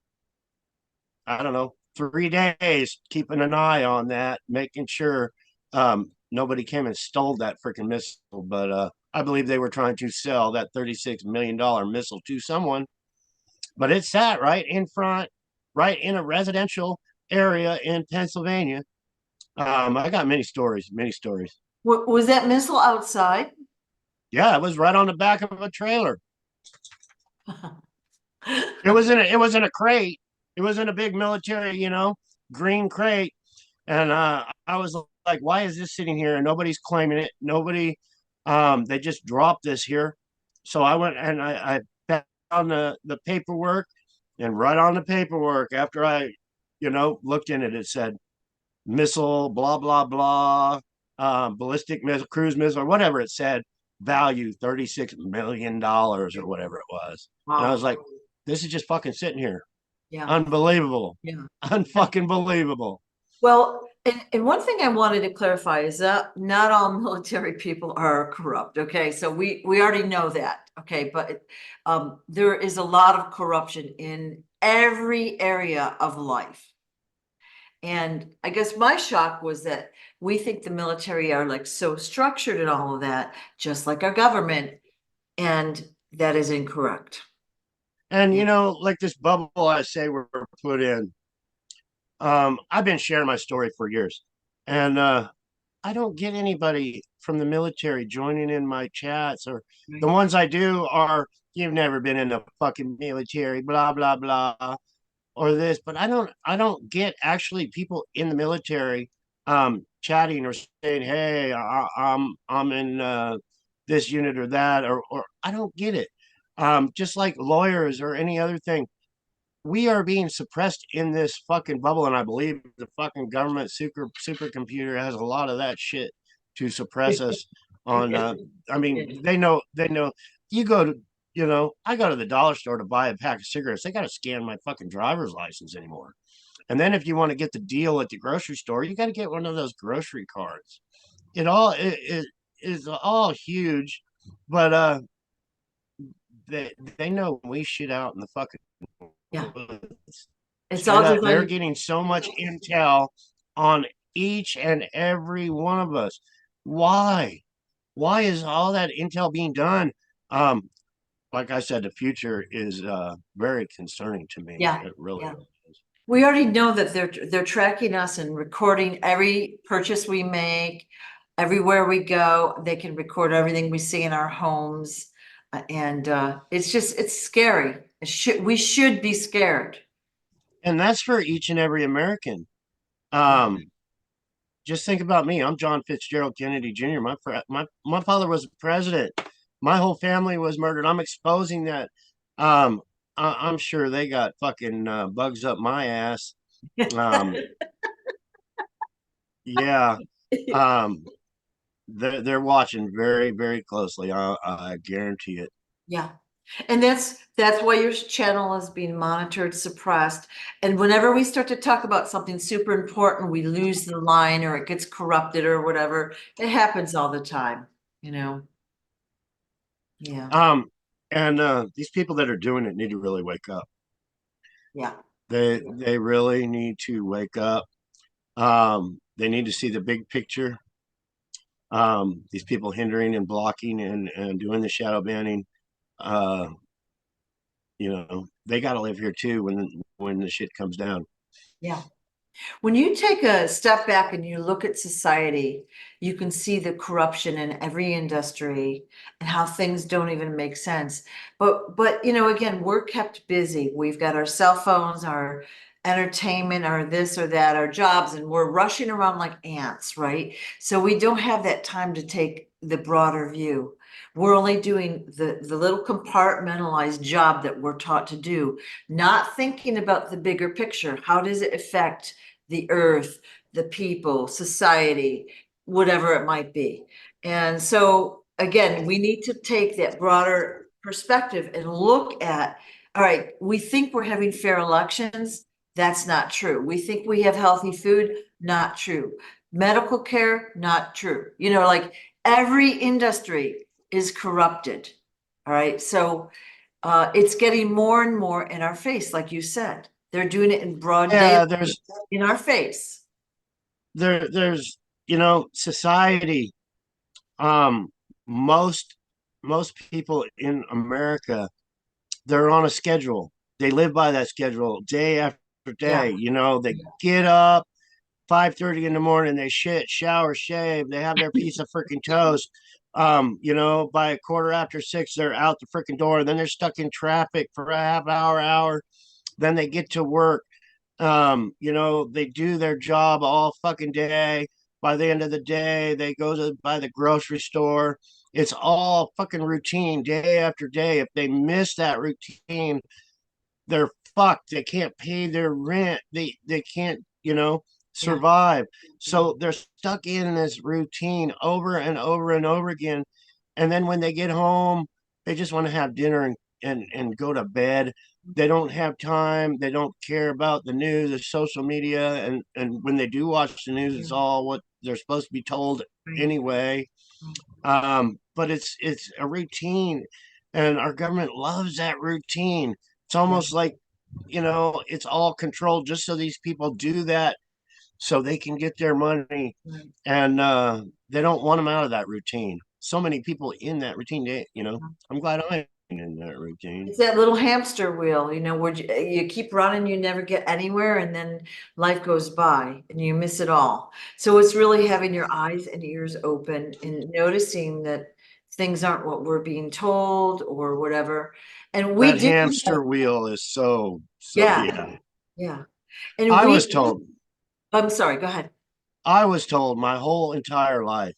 I don't know, 3 days, keeping an eye on that, making sure nobody came and stole that freaking missile. But I believe they were trying to sell that $36 million missile to someone. But it sat right in front, right in a residential area in Pennsylvania. I got many stories, many stories. Was that missile outside? Yeah, it was right on the back of a trailer. It was in a crate. It was in a big military, green crate. And I was like, why is this sitting here? And nobody's claiming it. Nobody, they just dropped this here. So I went and I found the paperwork, and right on the paperwork, after I, looked in it, it said missile, blah, blah, blah, ballistic missile, cruise missile, or whatever it said, value $36 million or whatever it was. And I was Wow. like, this is just fucking sitting here. Yeah. Unbelievable. Yeah. Unfucking believable. Well, and one thing I wanted to clarify is that not all military people are corrupt. Okay, so we already know that. Okay, but there is a lot of corruption in every area of life. And I guess my shock was that we think the military are like so structured and all of that, just like our government, and that is incorrect. And Yeah. like this bubble I say we're put in. I've been sharing my story for years, and I don't get anybody from the military joining in my chats, or the Right. ones I do are, you've never been in the fucking military, blah blah blah, or this. But I don't get actually people in the military chatting or saying, hey, I'm in this unit or that, or I don't get it. Just like lawyers or any other thing, we are being suppressed in this fucking bubble, and I believe the fucking government supercomputer has a lot of that shit to suppress us on. I mean, they know. You go to, I go to the dollar store to buy a pack of cigarettes. They got to scan my fucking driver's license anymore. And then if you want to get the deal at the grocery store, you got to get one of those grocery cards. It is all huge, but they know we shit out in the fucking Yeah. It's straight all up. They're designed. getting so much intel on each and every one of us. Why? Why is all that intel being done? Um, like I said, the future is very concerning to me. Yeah. It really, Yeah. really is. We already know that they're tracking us and recording every purchase we make, everywhere we go. They can record everything we see in our homes. And it's scary. We should be scared. And that's for each and every American. Yeah. Um, just think about me. I'm John Fitzgerald Kennedy Jr. My father was president. My whole family was murdered. I'm exposing that. Um, I'm sure they got fucking bugs up my ass. Um, yeah. Um, they're watching very, very closely. I guarantee it. Yeah. And that's why your channel is being monitored, suppressed. And whenever we start to talk about something super important, we lose the line or it gets corrupted or whatever. It happens all the time, you know? Yeah. And these people that are doing it need to really wake up. Yeah. They really need to wake up. They need to see the big picture. These people hindering and blocking and doing the shadow banning. Uh, they got to live here too when the shit comes down. Yeah. When you take a step back and you look at society, you can see the corruption in every industry and how things don't even make sense. But again, we're kept busy. We've got our cell phones, our entertainment, our this or that, our jobs, and we're rushing around like ants, right? So we don't have that time to take the broader view. We're only doing the little compartmentalized job that we're taught to do, not thinking about the bigger picture. How does it affect the earth, the people, society, whatever it might be? And so again, we need to take that broader perspective and look at, all right, we think we're having fair elections. That's not true. We think we have healthy food. Not true. Medical care. Not true. Like every industry is corrupted. All right. So it's getting more and more in our face, like you said. They're doing it in broad Yeah, daylight in our face. there's society. Um, most most people in America, they're on a schedule. They live by that schedule day after Yeah. day. They get up 5:30 in the morning, they shit, shower, shave, they have their piece of freaking toast. By a quarter after 6, they're out the freaking door. And then they're stuck in traffic for a half hour. Then they get to work. They do their job all fucking day. By the end of the day, they go to by the grocery store. It's all fucking routine day after day. If they miss that routine, they're fucked. They can't pay their rent. They can't, Yeah. survive. So they're stuck in this routine over and over and over again. And then when they get home, they just want to have dinner and go to bed. They don't have time. They don't care about the news, the social media, and when they do watch the news, Yeah. it's all what they're supposed to be told Right. anyway. Right. But it's a routine, and our government loves that routine. It's Yeah. almost like, it's all controlled just so these people do that so they can get their money, Right. and they don't want them out of that routine. So many people in that routine, I'm glad I'm in that routine. It's that little hamster wheel, where you keep running, you never get anywhere, and then life goes by and you miss it all. So it's really having your eyes and ears open and noticing that things aren't what we're being told or whatever. And we That do, hamster wheel is so yeah, yeah. yeah. And I we was do, told, I'm sorry, go ahead. I was told my whole entire life.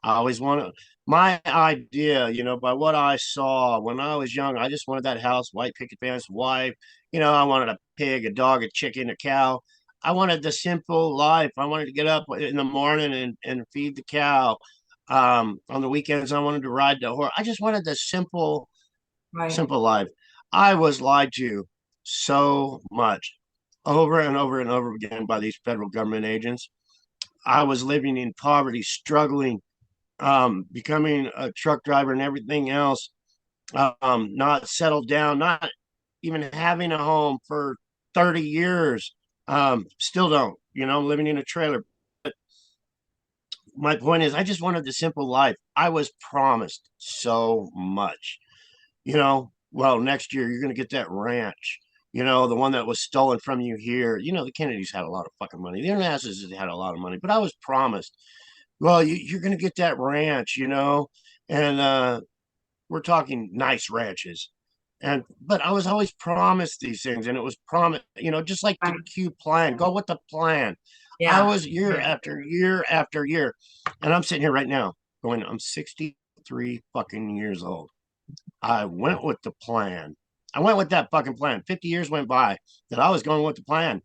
I always wanted my idea, by what I saw when I was young. I just wanted that house, white picket fence, wife. I wanted a pig, a dog, a chicken, a cow. I wanted the simple life. I wanted to get up in the morning and feed the cow. On the weekends, I wanted to ride the horse. I just wanted the Right, simple life. I was lied to so much over and over and over again by these federal government agents. I was living in poverty, struggling, becoming a truck driver and everything else, not settled down, not even having a home for 30 years. Still don't, living in a trailer. My point is, I just wanted the simple life. I was promised so much, well, next year you're going to get that ranch. The one that was stolen from you here. The Kennedys had a lot of fucking money. The Onassis had a lot of money, but I was promised, well, you're going to get that ranch, and we're talking nice ranches. But I was always promised these things, and it was promised, just like the right. Q plan, go with the plan. I Yeah, was year yeah, after year after year, and I'm sitting here right now going, I'm 63 fucking years old. I went with the plan. I went with that fucking plan. 50 years went by that I was going with the plan.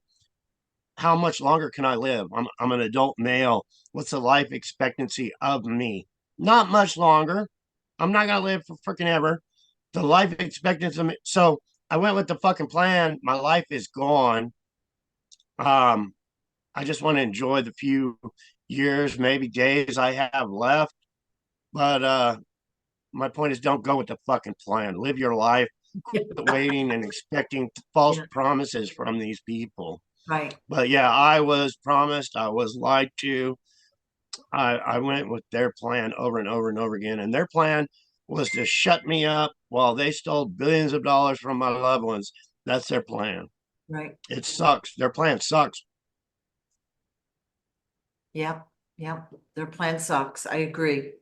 How much longer can I live? I'm an adult male. What's the life expectancy of me? Not much longer. I'm not gonna live for freaking ever. The life expectancy of me. So I went with the fucking plan. My life is gone. Um, I just want to enjoy the few years, maybe days I have left. But my point is, don't go with the fucking plan. Live your life. Quit waiting and expecting false yeah, promises from these people. right, But yeah, I was promised, I was lied to. I went with their plan over and over and over again. And their plan was to shut me up while they stole billions of dollars from my loved ones. That's their plan. right. It sucks. Their plan sucks. Yep, yep. Their plan sucks. I agree.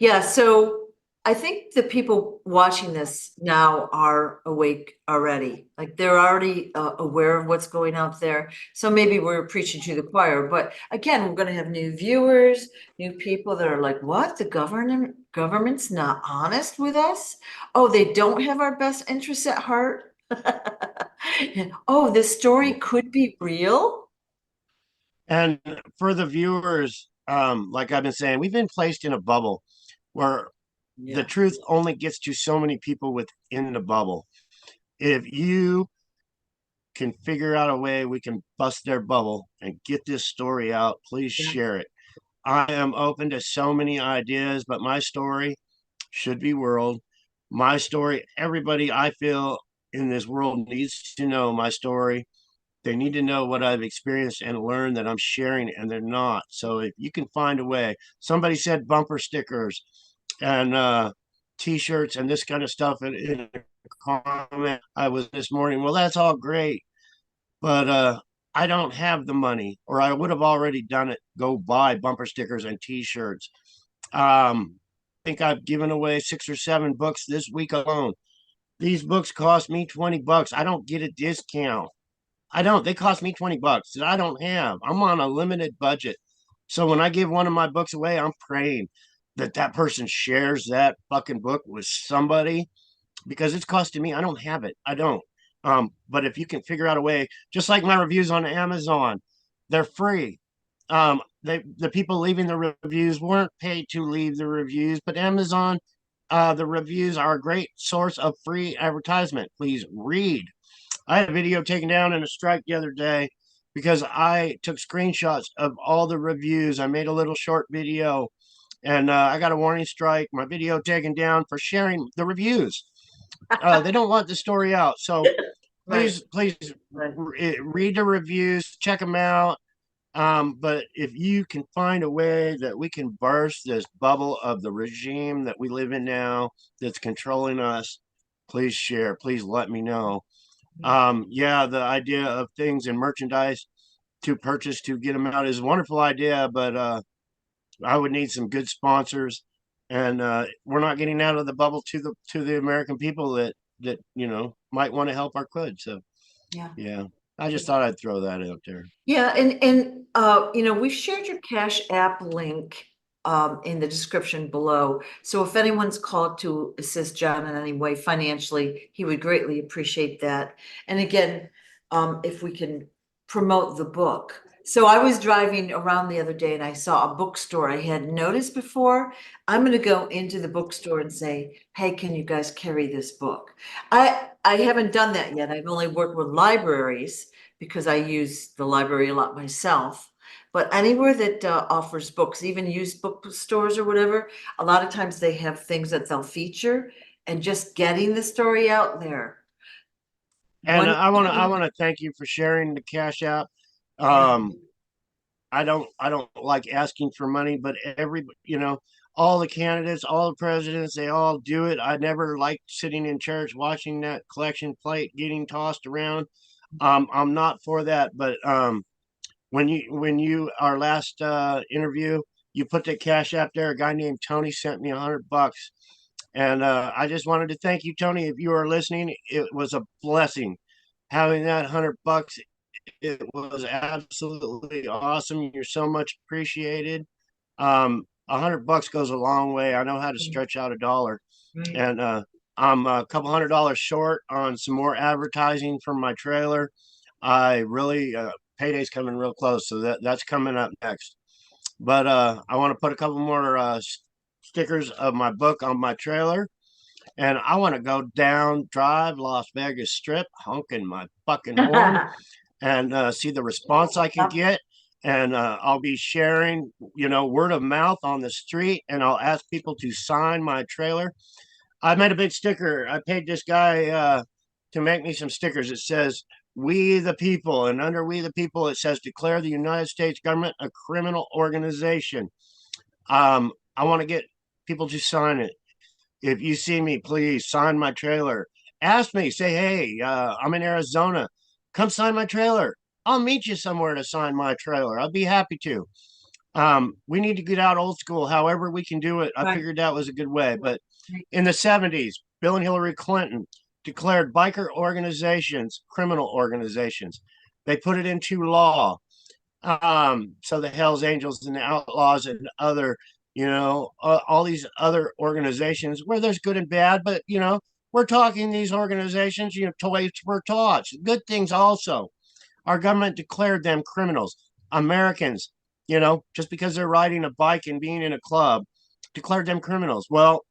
Yeah, so I think the people watching this now are awake already. Like they're already aware of what's going out there. So maybe we're preaching to the choir, but again, we're going to have new viewers, new people that are like, "What? The government's not honest with us? Oh, they don't have our best interests at heart." Oh, this story could be real. And for the viewers, like I've been saying, we've been placed in a bubble where the Yeah, truth only gets to so many people within the bubble. If you can figure out a way we can bust their bubble and get this story out, please yeah, share it. I am open to so many ideas, but my story should be world. My story, everybody I feel in this world needs to know my story. They need to know what I've experienced and learn that I'm sharing, and they're not. So if you can find a way, somebody said bumper stickers and t-shirts and this kind of stuff in a comment I was this morning. Well, that's all great, but I don't have the money, or I would have already done it. Go buy bumper stickers and t-shirts. think I've given away 6 or 7 books this week alone. These books cost me $20. I don't get a discount. I don't. They cost me $20 that I don't have. I'm on a limited budget. So when I give one of my books away, I'm praying that that person shares that fucking book with somebody because it's costing me. I don't have it. I don't. But if you can figure out a way, just like my reviews on Amazon, they're free. The people leaving the reviews weren't paid to leave the reviews, but Amazon, the reviews are a great source of free advertisement. Please read. I had a video taken down in a strike the other day because I took screenshots of all the reviews. I made a little short video and I got a warning strike. My video taken down for sharing the reviews. They don't want the story out. So Right, please right. read the reviews, check them out. But if you can find a way that we can burst this bubble of the regime that we live in now that's controlling us, please share. Please let me know. Yeah, the idea of things and merchandise to purchase to get them out is a wonderful idea, but I would need some good sponsors, and we're not getting out of the bubble to the American people that might want to help our quid. So Yeah. yeah, I just thought I'd throw that out there. Yeah, and we've shared your Cash App link in the description below. So if anyone's called to assist John in any way financially, he would greatly appreciate that. And again, if we can promote the book. So I was driving around the other day and I saw a bookstore I hadn't noticed before. I'm gonna go into the bookstore and say, hey, can you guys carry this book? I haven't done that yet. I've only worked with libraries because I use the library a lot myself. But anywhere that offers books, even used bookstores or whatever, a lot of times they have things that they'll feature, and just getting the story out there. And One, I want to thank you for sharing the Cash App. yeah, Um, I don't like asking for money, but all the candidates, all the presidents, they all do it. I never liked sitting in church watching that collection plate getting tossed around. I'm not for that, but when you our last interview, you put the Cash App there. A guy named Tony sent me $100, and I just wanted to thank you, Tony. If you are listening, it was a blessing having that $100. It was absolutely awesome. You're so much appreciated. $100 goes a long way. I know how to stretch out a dollar, right. and I'm a couple $100 short on some more advertising from my trailer. I really payday's coming real close, so that's coming up next. But I want to put a couple more stickers of my book on my trailer, and I want to go down, drive Las Vegas Strip, honking my fucking horn, and see the response I can get. And I'll be sharing, word of mouth on the street, and I'll ask people to sign my trailer. I made a big sticker. I paid this guy to make me some stickers. It says "We the People," and under "We the People," it says "Declare the United States government a criminal organization." I want to get people to sign it. If you see me, please sign my trailer. Ask me, say, "Hey, I'm in Arizona. Come sign my trailer." I'll meet you somewhere to sign my trailer. I'll be happy to. We need to get out old school, however we can do it. I Right, figured that was a good way. But right. in the 70s, Bill and Hillary Clinton declared biker organizations criminal organizations. They put it into law. So the Hells Angels and the Outlaws and other, all these other organizations where there's good and bad, but we're talking these organizations, toys for tots, good things also. Our government declared them criminals. Americans, just because they're riding a bike and being in a club, declared them criminals. Well,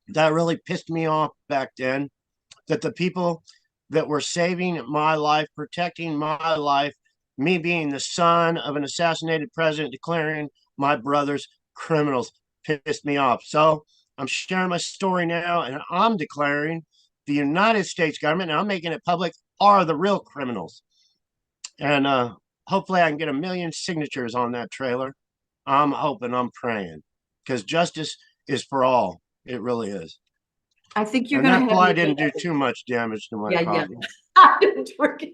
that really pissed me off back then, that the people that were saving my life, protecting my life, me being the son of an assassinated president, declaring my brothers criminals, pissed me off. So I'm sharing my story now, and I'm declaring the United States government, and I'm making it public, are the real criminals. And hopefully I can get 1 million signatures on that trailer. I'm hoping, I'm praying, because justice is for all. It really is. I think you're And gonna that have fly your didn't do justice. too much damage to my Yeah, yeah. coffee. It's working.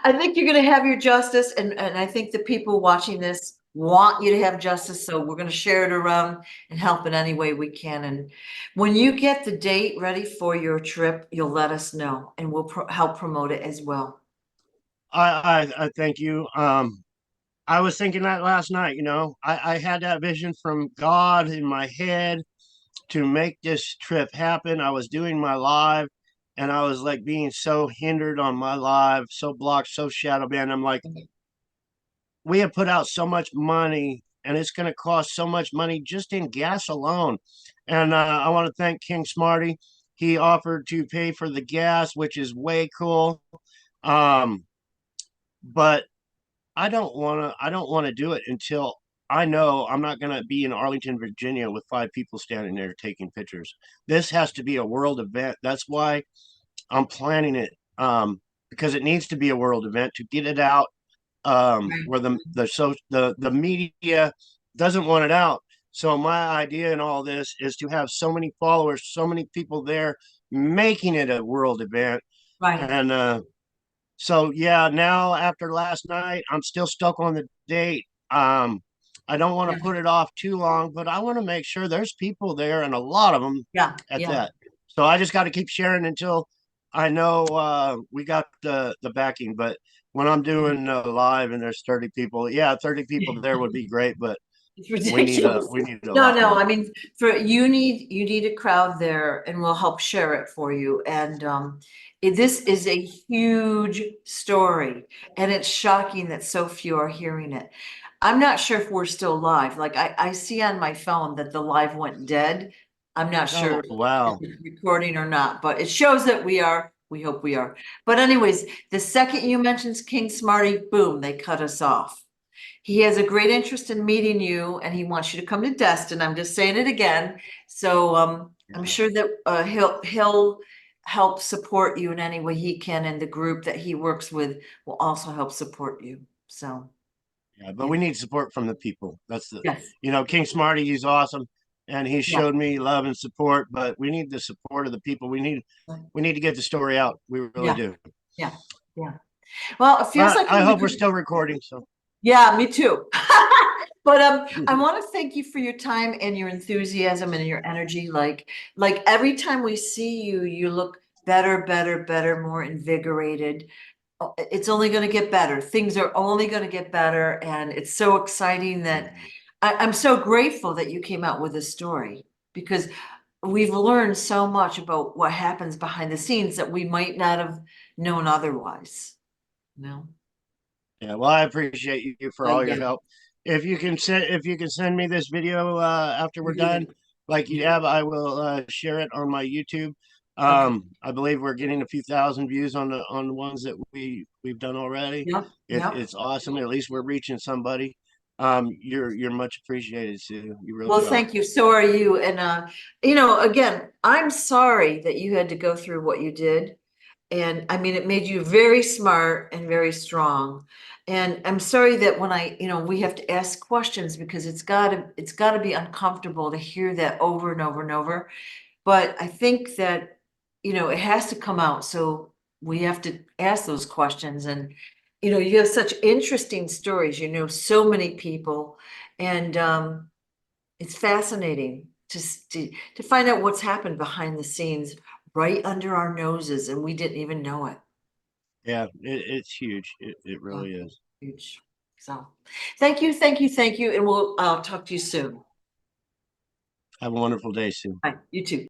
I think you're gonna have your justice, and I think the people watching this want you to have justice. So we're going to share it around and help in any way we can. And when you get the date ready for your trip, you'll let us know and we'll help promote it as well. I thank you. I was thinking that last night, I had that vision from God in my head to make this trip happen. I was doing my live and I was like being so hindered on my live, so blocked, so shadow banned. I'm like, we have put out so much money and it's going to cost so much money just in gas alone. And I want to thank King Smarty. He offered to pay for the gas, which is way cool. Um, but I don't want to do it until I know I'm not going to be in Arlington, Virginia with 5 people standing there taking pictures. This has to be a world event. That's why I'm planning it, because it needs to be a world event to get it out, Right. where the media doesn't want it out. So my idea in all this is to have so many followers, so many people there making it a world event. Right. And so yeah, now after last night, I'm still stuck on the date. I don't want Yeah. to put it off too long, but I want to make sure there's people there and a lot of them Yeah. at Yeah. that. So I just got to keep sharing until I know we got the backing. But when I'm doing live and there's 30 people, yeah, 30 people there would be great, but It's ridiculous. we need a No, lot no, more. I mean, you need a crowd there and we'll help share it for you. And this is a huge story and it's shocking that so few are hearing it. I'm not sure if we're still live. Like I see on my phone that the live went dead. I'm not sure Oh if wow. it's recording or not, but it shows that we are. We hope we are. But anyways, the second you mentioned King Smarty, boom, they cut us off. He has a great interest in meeting you and he wants you to come to Destin. I'm just saying it again. So I'm Yeah. sure that he'll help support you in any way he can, and the group that he works with will also help support you. So Yeah, but yeah. we need support from the people. Yes. King Smarty, he's awesome, and he Yeah. showed me love and support. But we need the support of the people. We need to get the story out. We really Yeah. do. Yeah. Yeah. Well, it feels But like I we hope we're still recording. So yeah, me too. But I want to thank you for your time and your enthusiasm and your energy. Like every time we see you, you look better, better, better, more invigorated. It's only going to get better. Things are only going to get better, and it's so exciting that I'm so grateful that you came out with this story because we've learned so much about what happens behind the scenes that we might not have known otherwise. No. yeah, well, I appreciate you for So all your yeah. help. If you can send me this video after we're done, like you Yeah. have, I will share it on my YouTube. Okay. I believe we're getting a few thousand views on the ones that we've done already. Yep. Yep. It's awesome. At least we're reaching somebody. You're much appreciated, Sue. You Well, really are. thank you. So are you. And again, I'm sorry that you had to go through what you did. And I mean, it made you very smart and very strong. And I'm sorry that when we have to ask questions because it's gotta be uncomfortable to hear that over and over and over. But I think that, it has to come out. So we have to ask those questions. And, you have such interesting stories, so many people. And it's fascinating to find out what's happened behind the scenes right under our noses, and we didn't even know it. Yeah, it's huge. It Yeah, really is. huge. So thank you, thank you, thank you, and I'll talk to you soon. Have a wonderful day, Sue. Bye. You too.